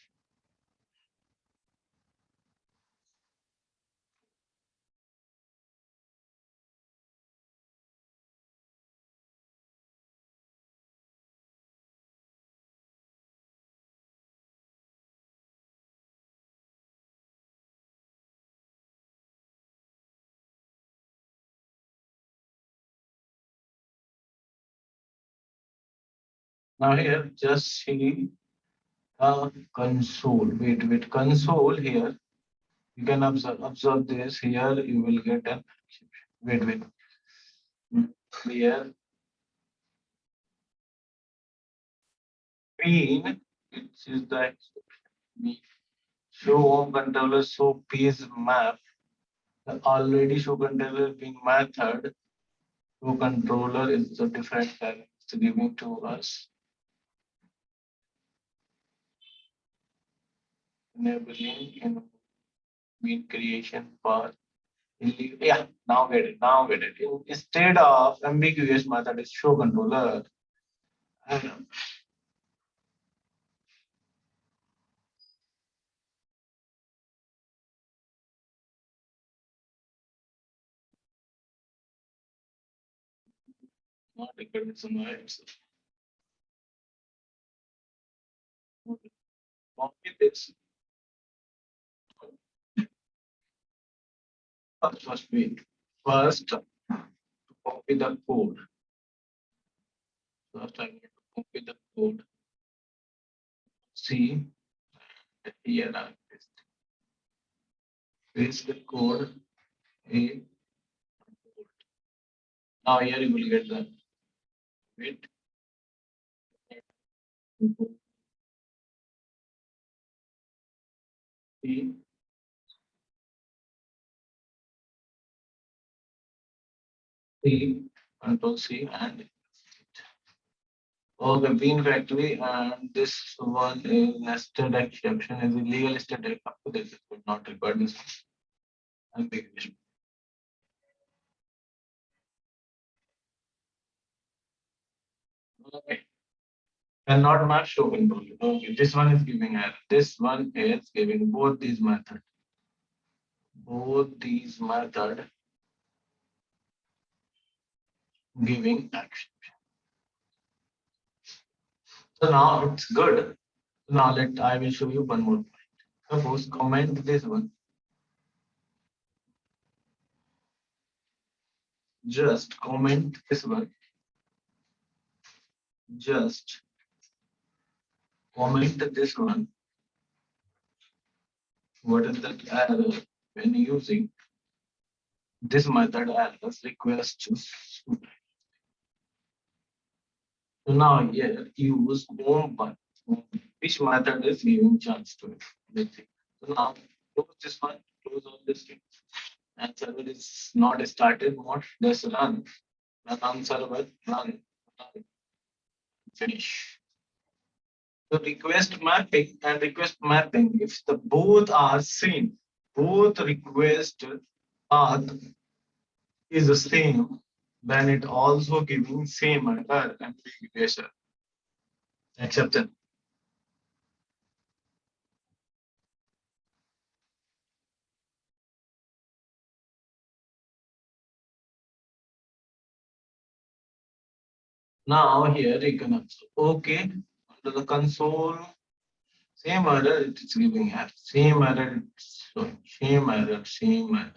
Now here, just see console. Wait, console here. You can observe this here. You will get an wait. Here, green, which is the show home controller, show page map. The already show controller being method. Show controller is the different that it's giving to us. Enabling in mean creation path. Yeah, now get it. Now get it. Instead of ambiguous method is show controller. And not recorded somewhere. Copy this. First wait. First copy the code. First I need to copy the code. See here I paste the code. A. Now here you will get the wait. C. C. Control C and okay, bean factory and this one is nested exception is illegal static. Up to this it would not require this ambiguous. Okay. Cannot match show control. Okay, this one is giving error. This one is giving both these method. Both these method giving action. So now it's good. Now I will show you one more point. Suppose comment this one. Just comment this one. Just comment this one. What is the error when using this method as request to? So now here use home button. Which method is giving chance to it? Let's see. So now close this one, close all this thing. And server is not started mode. Just run on server, run, finish. So request mapping, if the both are same, both request path is the same, then it also giving same error and configuration acceptance. Now here you can observe, okay, under the console, same error it is giving here, same error, same error.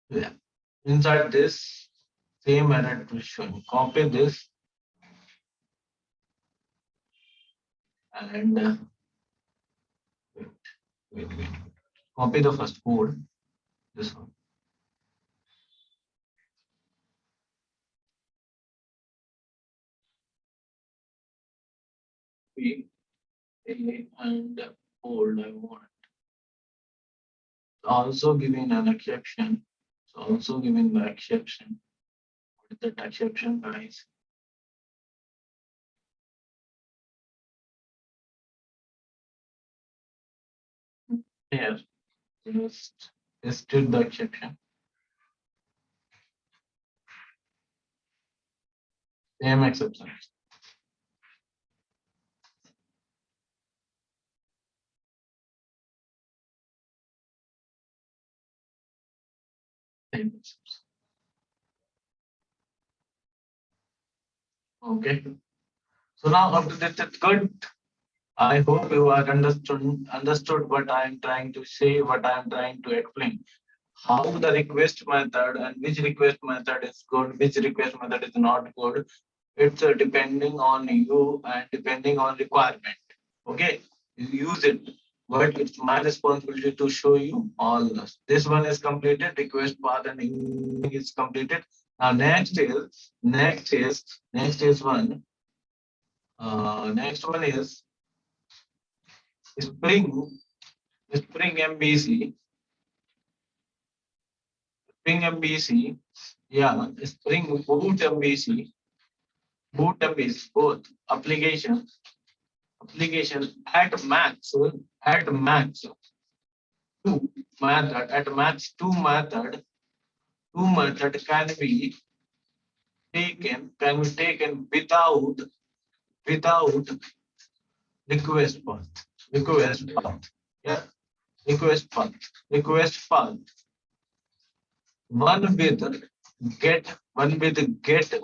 Yeah. Inside this, same error it will show. Copy this and wait, wait. Copy the first code, this one. Copy and hold I want. Also giving an exception. It's also giving the exception. What is that exception, guys? Here, just listed the exception. Same exception. Same exception. Okay. So now up to that, it's good. I hope you are understood what I am trying to say, what I am trying to explain. How the request method and which request method is good, which request method is not good. It's depending on you and depending on requirement. Okay, you use it, but it's my responsibility to show you all this. This one is completed, request path and is completed. Now next is one. Next one is Spring Spring MVC. Spring MVC. Yeah, Spring Boot MVC. Boot MVC, both application at max two two method can be taken without request path. Request path. Yeah, request path. Request path. One with get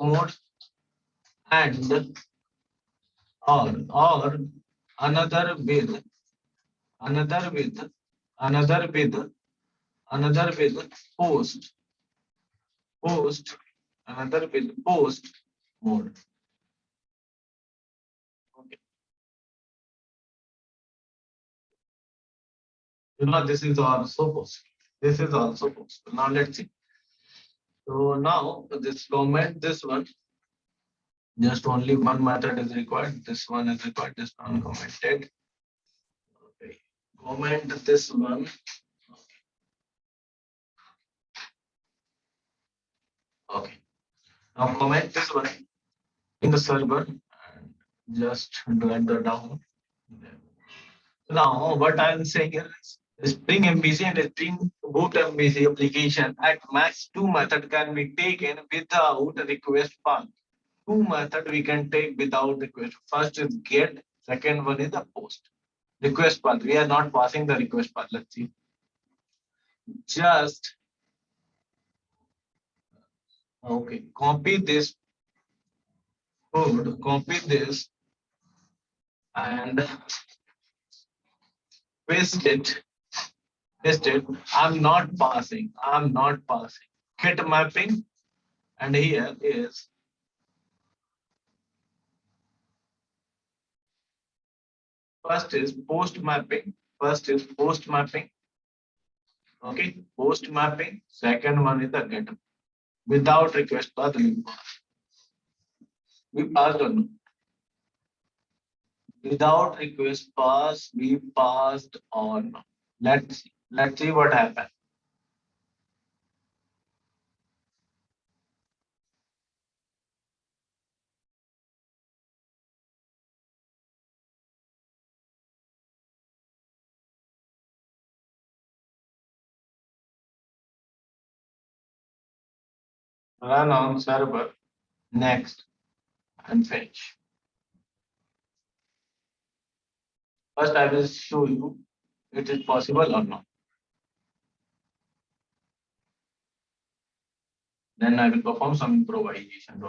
mode and or another with another with another with another with post another with post mode. Okay. This is also possible. This is also possible. Now let's see. So now this comment, this one, just only one method is required. This one is required. This one commented. Okay. Comment this one. Okay. Now comment this one in the server and just drag that down. Now what I'm saying is Spring MVC and Spring Boot MVC application at max two method can be taken without a request path. Two method we can take without request. First is get, second one is the post. Request path. We are not passing the request path. Let's see. Just okay. Copy this code, copy this and paste it. Paste it. I'm not passing. I'm not passing. Get mapping and here is first is post mapping. First is post mapping. Okay, post mapping. Second one is the get. Without request path, we passed or no? Without request pass, we passed on. Let's see what happened. Run on server, next, and finish. First, I will show you it is possible or not. Then I will perform some improvisation.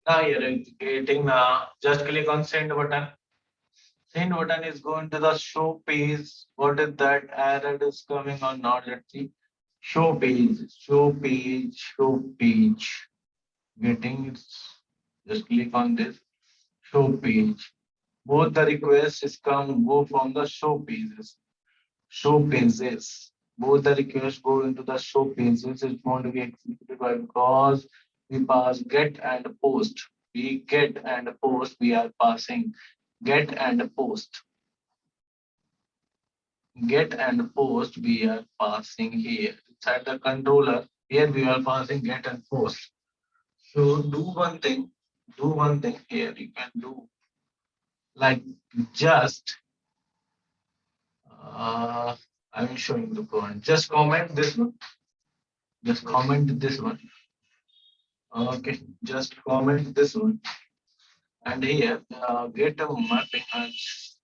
Now here is getting just click on send button. Send button is going to the show page. What is that error is coming on now? Let's see. Show page, show page, show page. Getting it. Just click on this show page. Both the requests is come go from the show pages. Show pages. Both the requests go into the show pages. It's going to be executed by because we pass get and post. We get and post. We are passing get and post. Get and post. We are passing here inside the controller. Here we are passing get and post. So do one thing. Do one thing here. You can do like just I'm showing the point. Just comment this one. Just comment this one. Okay, just comment this one. And here, get a mapping as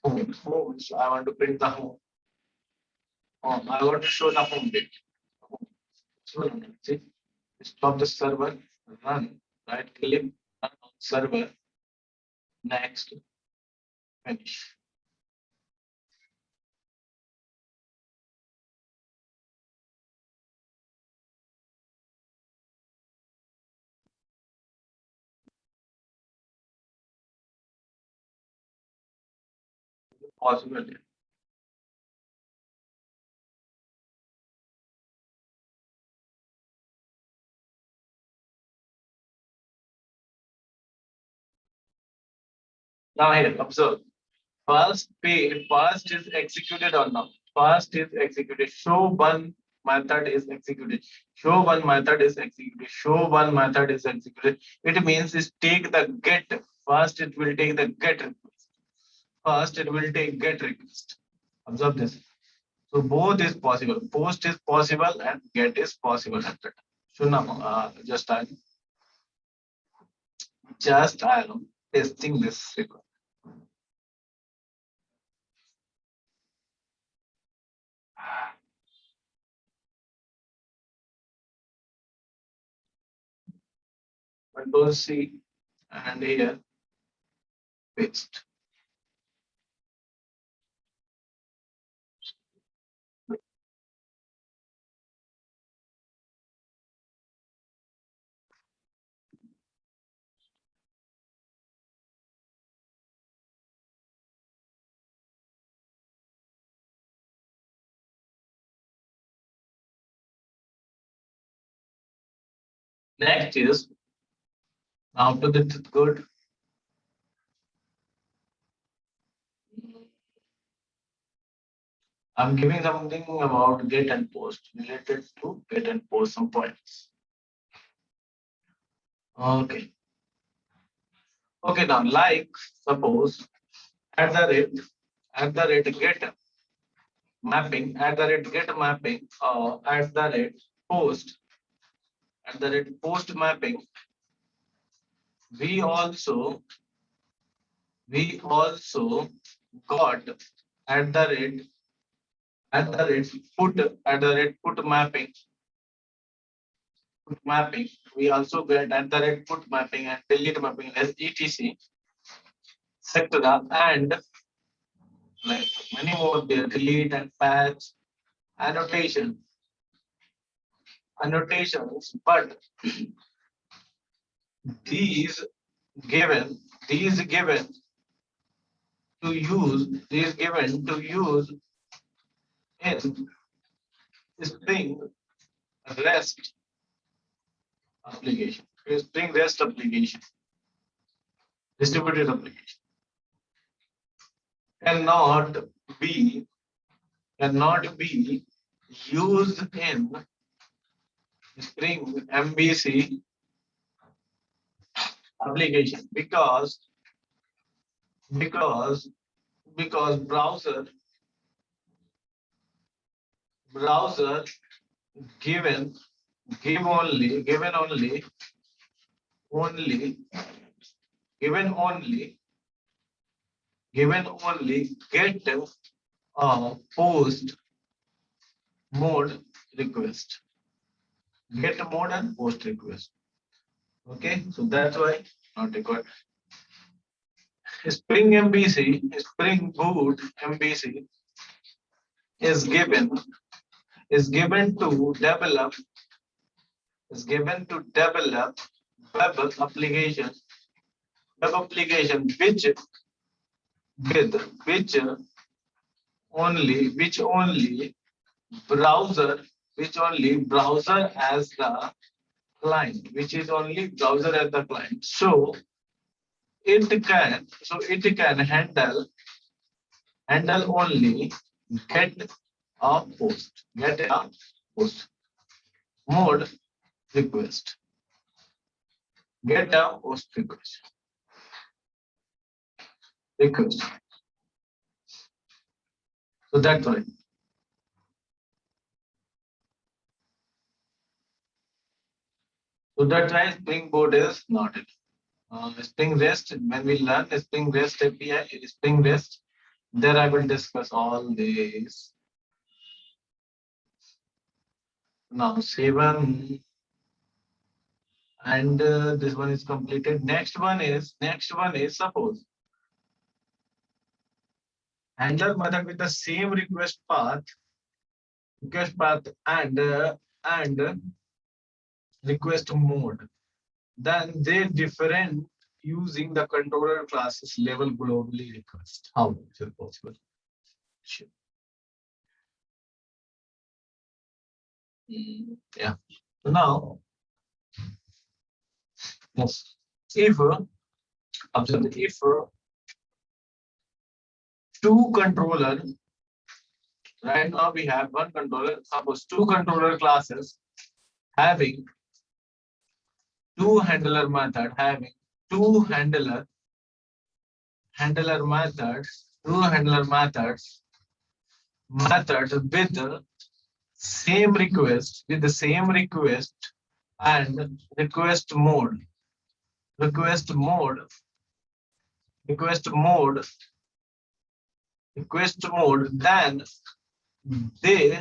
home. Home. So I want to print the home. I want to show the home bit. So see, stop the server, run, right click, run on server, next, finish. Possible. Now here, observe. First is executed or not. First is executed. Show one method is executed. Show one method is executed. Show one method is executed. It means is take the get. First it will take the get request. First it will take get request. Observe this. So both is possible. Post is possible and get is possible at the time. So now just I am testing this request. Control C and here paste. Next is after that it's good. I'm giving something about get and post related to get and post some points. Okay. Okay, now like suppose at the rate get mapping get mapping at the rate post mapping we also we also got at the rate put put mapping put mapping. We also get at the rate put mapping and delete mapping as etc. Sector and like many more there, delete and patch, annotation, annotations, but these given, these given these given to use in Spring REST application, Spring REST application, distributed application cannot be cannot be used in Spring MVC application because because browser given give only given only given only get a post mode request, get mode and post request. Okay, so that's why not required. Spring MVC, Spring Boot MVC is given to develop web application which with which only browser as the client, which is only browser as the client. So it can handle only get a post mode request, get a post request. So that's why. So that's why Spring Boot is not it. Spring REST, when we learn Spring REST API, Spring REST, there I will discuss all these. Now 7 and this one is completed. Next one is suppose handler method with the same request path and request mode. Then they different using the controller classes level globally request. How is it possible? Sure. Yeah. So now, yes, if two controller, right now we have one controller, suppose two controller classes having two handler method, having two handler methods with the same request and request mode request mode then they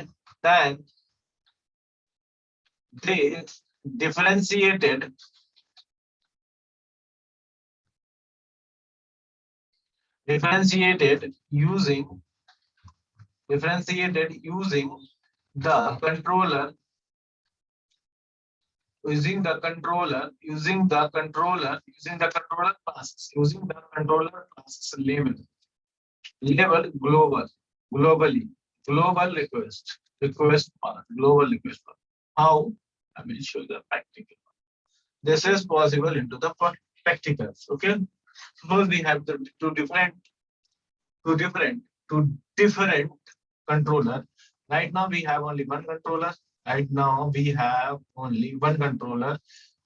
differentiated using the controller classes level global request path, global request path. How? I will show the practical. This is possible into the practicals. Okay. Suppose we have the two different controller. Right now we have only one controller.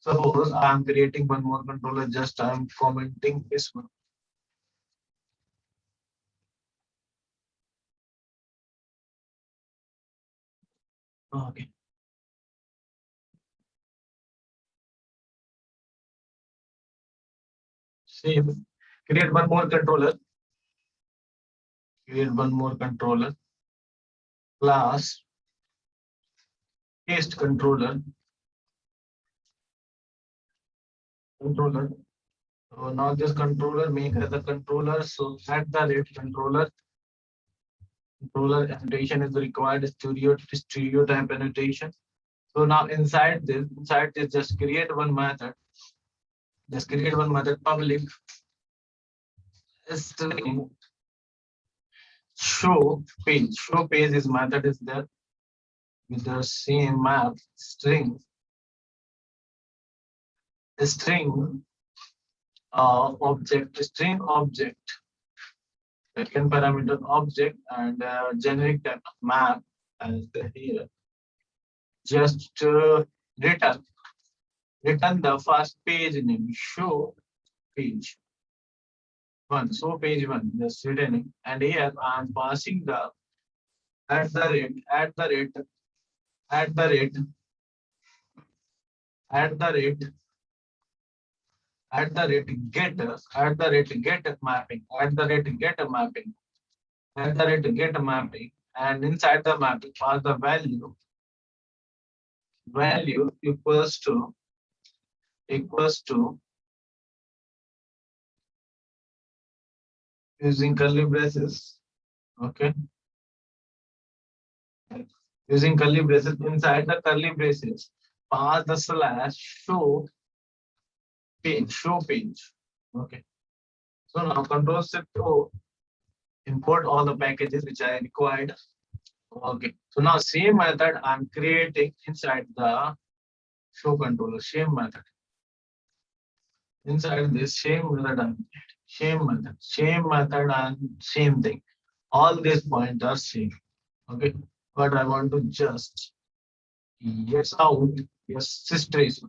Suppose I am creating one more controller. Just I am commenting this one. Okay. Save. Create one more controller. Class paste controller controller. So now this controller make as a controller. So at the rate controller annotation is required stereotype annotation. So now inside this, just create one method. Just create one method public string show page. Show page is method is there with the same map string object string object second parameter object and generic type of map as the here just return the first page name show page one so page one just returning and here I'm passing the at the rate at the rate at the rate at the rate at the rate get mapping at the rate get mapping at the rate get mapping and inside the mapping pass the value equals to using curly braces. Okay, using curly braces inside the curly braces pass the slash show page. Okay, so now control shift O import all the packages which I required. Okay, so now same method I'm creating inside the show controller. Same method inside this same method and same thing. All these points are same. Okay, but I want to just yes out yes trace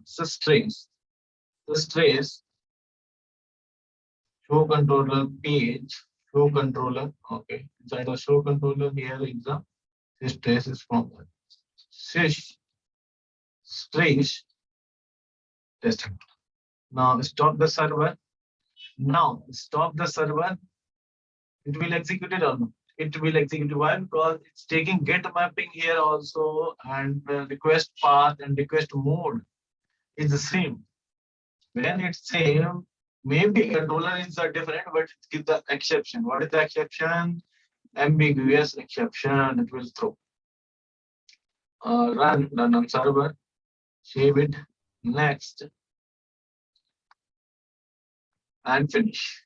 show controller page show controller. Okay, inside the show controller here is the sys trace is from sys trace testing. Now stop the server. Now stop the server. It will execute it or not? It will execute. Why? Because it's taking get mapping here also and request path and request mode is the same. When it's same, maybe controller is different, but it gives the exception. What is the exception? Ambiguous exception. It will throw. Run on server, save it, next, and finish.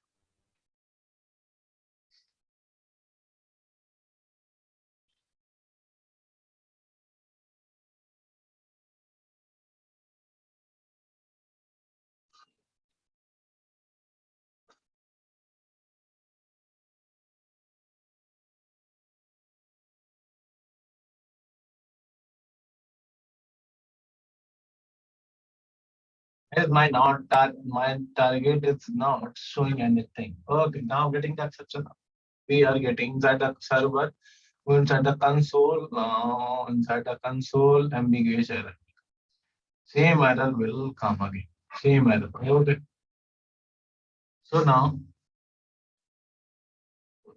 As my target is not showing anything. Okay, now getting the exception. We are getting inside the server, go inside the console, inside the console, ambiguous error. Same error will come again. Same error. Okay. So now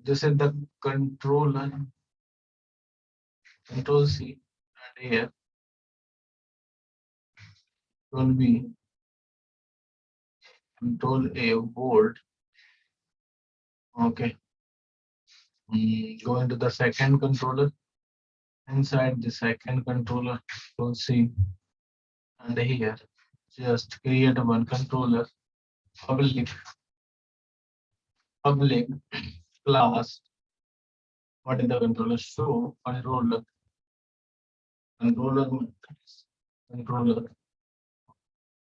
this is the controller, control C, and here will be control A board. Okay. Go into the second controller. Inside the second controller, control C, and here just create one controller, public class. What is the controller? Show controller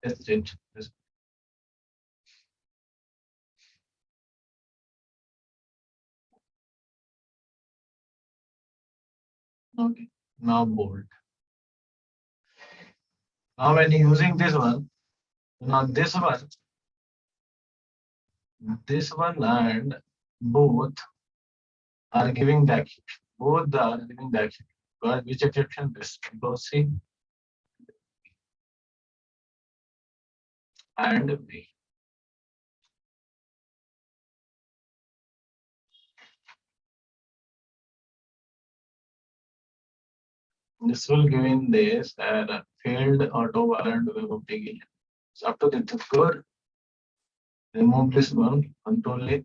test it. Okay. Now bold. Now when using this one, now this one and both are giving the action. Both are giving the action. But which exception? This control C and B. This will give in this failed auto warrant web application. So up to this is good. Remove this one, control it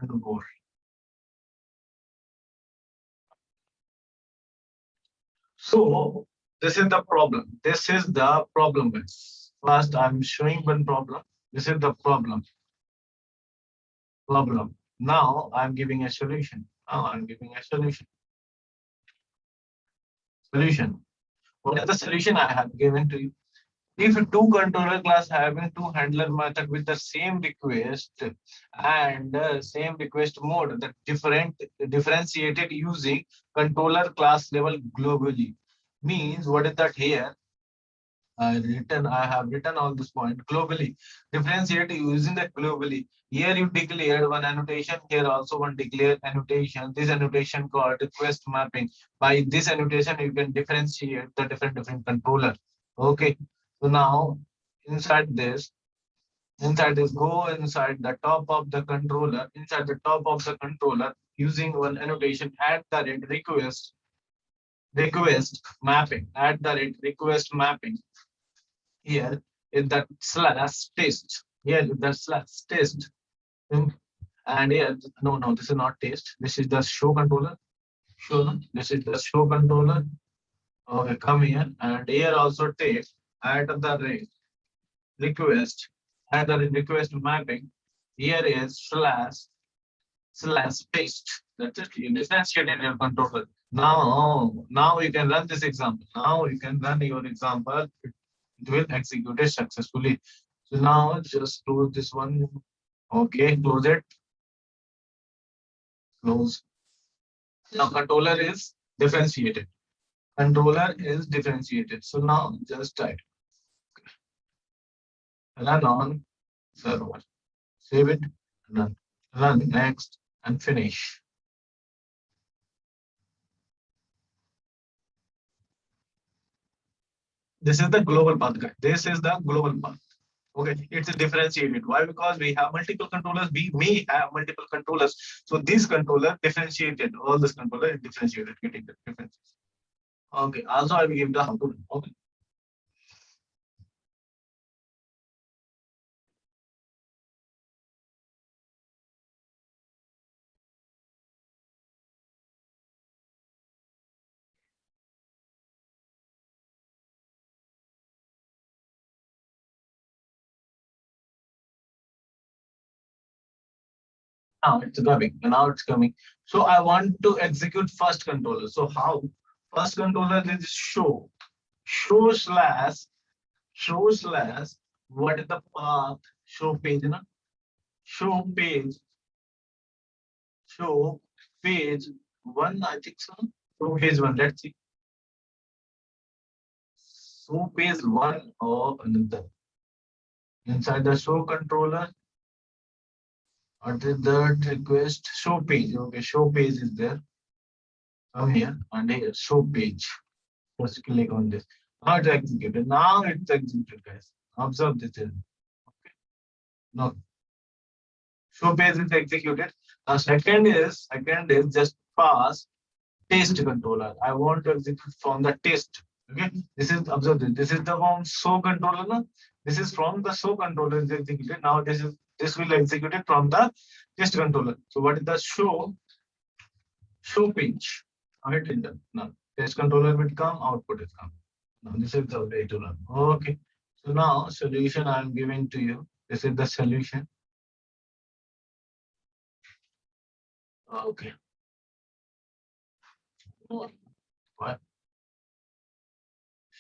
and go. So this is the problem. This is the problem, guys. First, I'm showing one problem. This is the problem. Problem. Now I'm giving a solution. Now I'm giving a solution. Solution. What is the solution I have given to you? If two controller class having two handler method with the same request and same request mode, that differentiated using controller class level globally, means what is that here? I have written all this point globally. Differentiate using the globally. Here you declared one annotation, here also one declared annotation. This annotation called request mapping. By this annotation, you can differentiate the different controller. Okay. So now inside this, go inside the top of the controller, inside the top of the controller, using one annotation at the rate request mapping, at the rate request mapping. Here is the slash test. Here is the slash test. And here, no, this is not test. This is the show controller. Show, no? This is the show controller. Okay, come here. And here also test at the rate request, at the request mapping. Here is slash paste. That's it. You differentiate in your controller. Now you can run this example. Now you can run your example. It will execute it successfully. So now just close this one. Okay, close it. Close. Now controller is differentiated. Controller is differentiated. So now just type run on server. Save it. Run. Run next and finish. This is the global path, guys. This is the global path. Okay, it's differentiated. Why? Because we have multiple controllers. We may have multiple controllers. So this controller differentiated. All this controller is differentiated, getting the differences. Okay. Also, I will give the how to. Okay. Now it's coming. Now it's coming. So I want to execute first controller. So how? First controller is show slash show slash. What is the path? Show page, na? Show page. Show page one. I think so. Show page one. Let's see. Show page one or another. Inside the show controller. What is that request? Show page. Okay, show page is there. Come here and here show page. Just click on this. Now it's executed. Now it's executed, guys. Observe this. Okay. Now show page is executed. Now second is just pass test controller. I want to execute from the test. Okay. This is observe this. This is the from show controller. No? This is from the show controller is executed. Now this will execute it from the test controller. So what is the show page? Hit enter. Now test controller will come, output is come. Now this is the way to run. Okay. So now solution I am giving to you. This is the solution. Okay. What?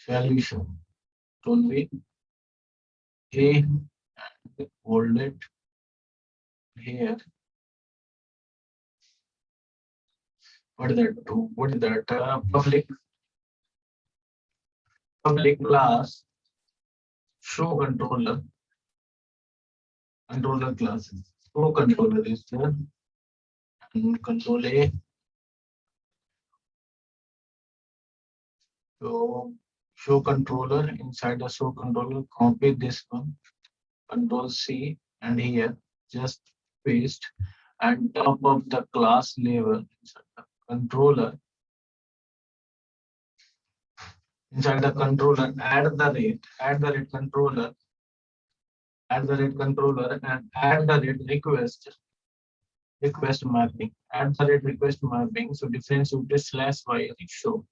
Solution. Told me A and hold it here. What is that? What is that? Public class show controller classes. Show controller is there and control A. So show controller inside the show controller, copy this one, control C and here just paste and top of the class level inside the controller. Inside the controller, add the rate controller at the rate controller and at the rate request mapping at the rate request mapping. So differentiate slash y show.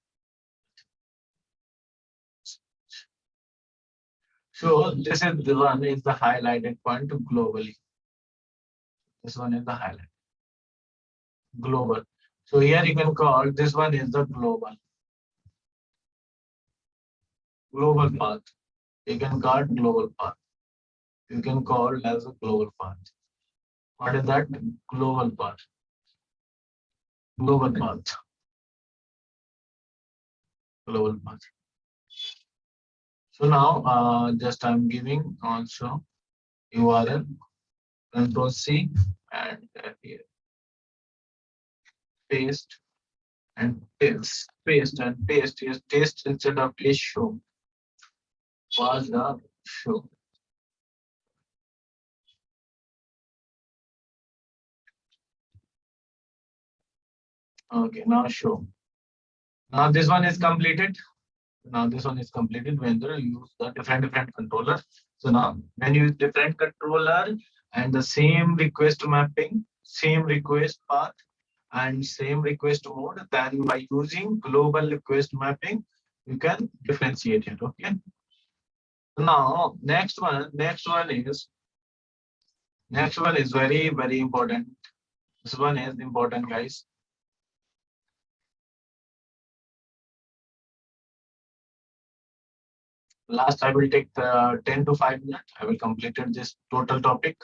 So this is the one is the highlighted point globally. This one is the highlight global. So here you can call this one is the global path. You can call global path. You can call as a global path. What is that? Global path. Global path. Global path. So now just I'm giving also URL, control C and here paste and paste and paste is paste instead of is show. Was the show. Okay, now show. Now this one is completed. Now this one is completed when you use the different controller. So now when you use different controller and the same request mapping, same request path and same request mode, then by using global request mapping, you can differentiate it. Okay. Now next one is very important. This one is important, guys. Last, I will take 10 to 5 minutes. I will complete this total topic.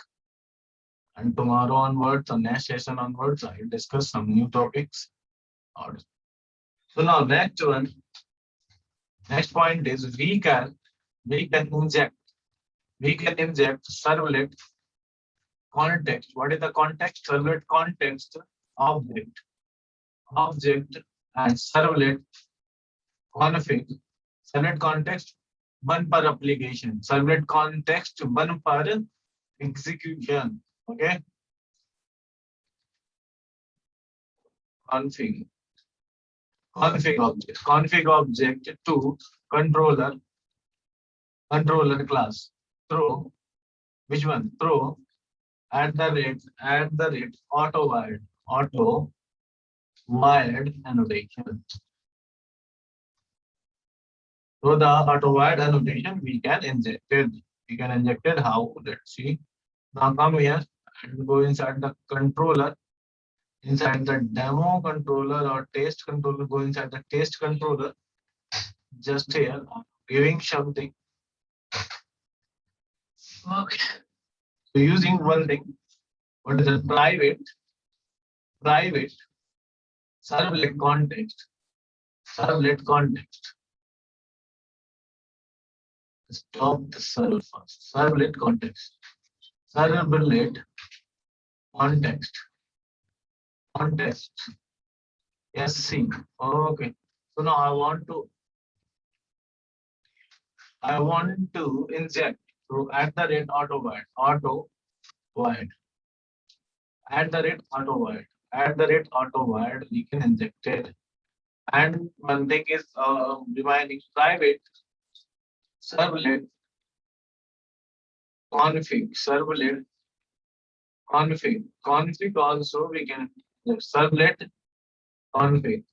And tomorrow onwards, or next session onwards, I will discuss some new topics. So now next point is we can inject servlet context. What is the context? Servlet context object and servlet config. Servlet context one per application. Servlet context one per execution. Okay. Config object to controller class. Throw which one? Throw at the rate auto wired annotation. So the auto wired annotation we can inject it. How? Let's see. Now come here and go inside the controller. Inside the demo controller or test controller, go inside the test controller. Just here, giving something. Okay. So using one thing, what is the private servlet context. Stop the server first. Servlet context. Servlet context. Yes, see. Okay. So now I want to inject through at the rate auto wired. At the rate auto wired, we can inject it. And one thing is remaining private servlet config also we can servlet config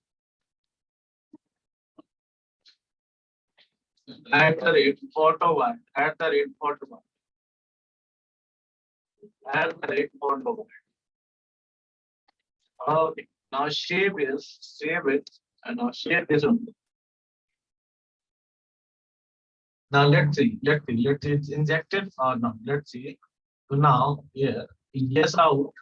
at the rate auto wired Okay. Now save it and now share this one. Now let's see it's injected or not. Let's see. So now here yes out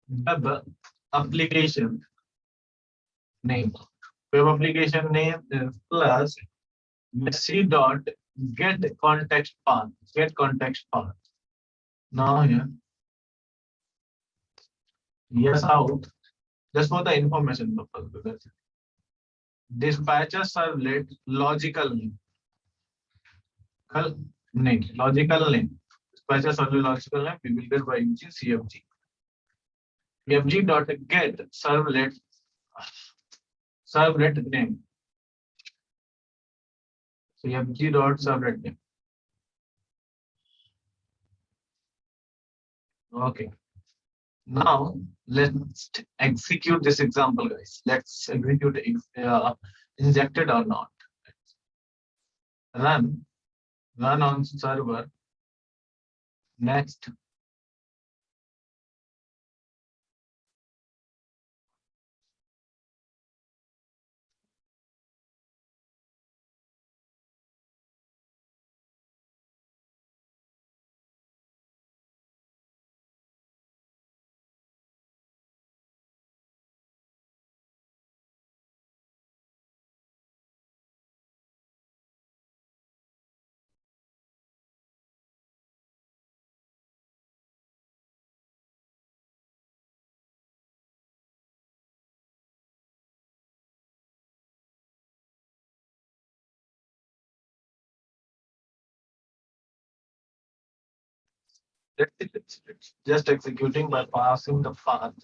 web application name is plus c dot get context path. Now here yes out just for the information purpose. Dispatcher servlet logical name. Dispatcher servlet logical name we will get by using CFG. CFG dot get servlet servlet name. So mg dot servlet name. Okay. Now let's execute this example, guys. Let's execute injected or not. Run, run on server. Next, let's just executing by passing the path.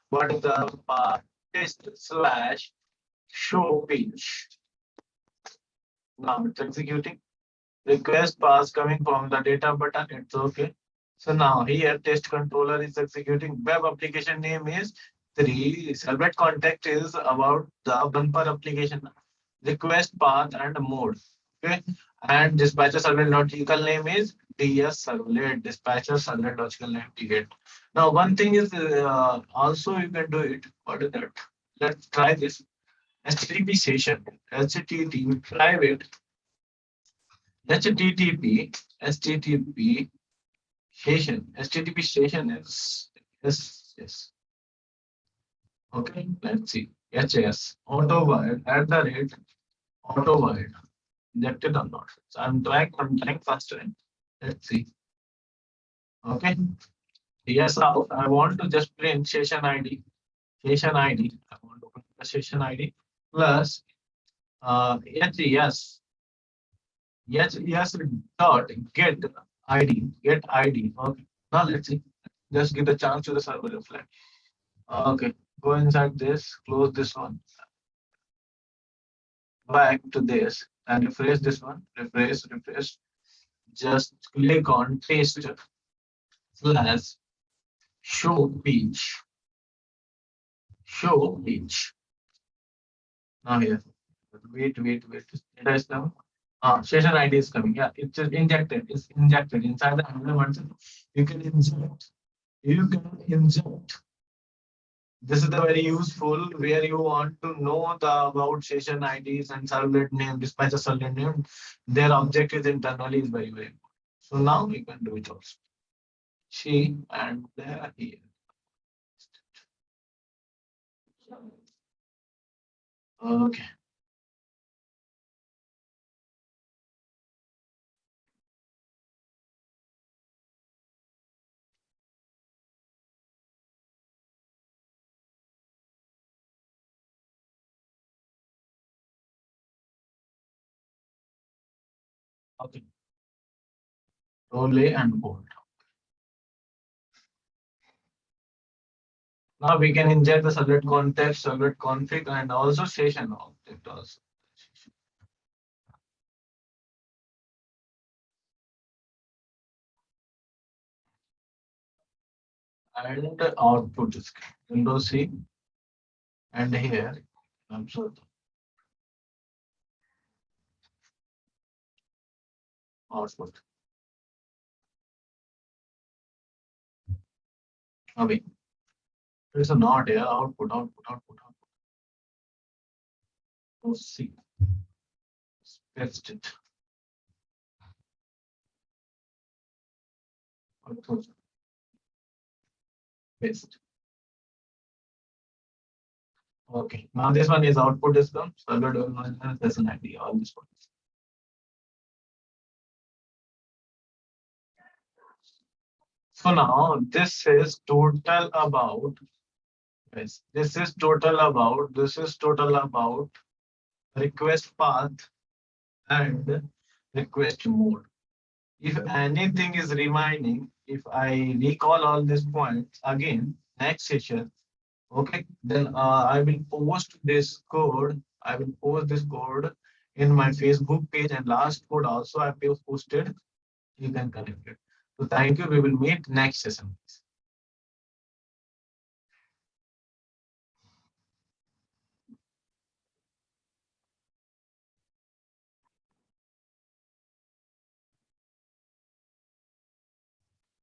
What is the path? Test slash show page. Now it's executing. Request pass coming from the data button. It's okay. So now here test controller is executing. Web application name is 3. Servlet context is about the bumper application. Request path and mode. Okay. And dispatcher servlet logical name is DS servlet. Dispatcher servlet logical name ticket. Now one thing is also you can do it. What is that? Let's try this. HTTP session. HTTP private. HTTP session. HTTP session is yes. Okay, let's see. HS auto wide at the rate auto wide. Injected or not? So I'm trying first time. Let's see. Okay. Yes, I want to just print session ID. Session ID. I want to print the session ID plus yes. Yes, dot get ID. Okay. Now let's see. Just give the chance to the server to reflect. Okay. Go inside this, close this one, back to this, and refresh this one. Refresh. Just click on paste slash show page. Show page. Now here. Wait. Data is now. Session ID is coming. Yeah, it's just injected. It's injected inside the handler function. You can inject. This is the very useful where you want to know the about session IDs and servlet name, dispatcher servlet name. Their objectives internally is very important. So now we can do it also. She and there here. Okay. Okay. Role and bold. Now we can inject the servlet context, servlet config, and also session object also. And output is Windows C. And here, I'm sorry. Output. Okay. There is a not here. Output. Oh, C. Paste it. Output. Paste. Okay. Now this one is output is the server development session ID. All this one. So now this is total about. Yes, this is total about request path and request mode. If anything is remaining, if I recall all these points again, next session, Okay, then I will post this code. I will post this code in my Facebook page, and last code also I have posted. You can connect it. So thank you. We will meet next session.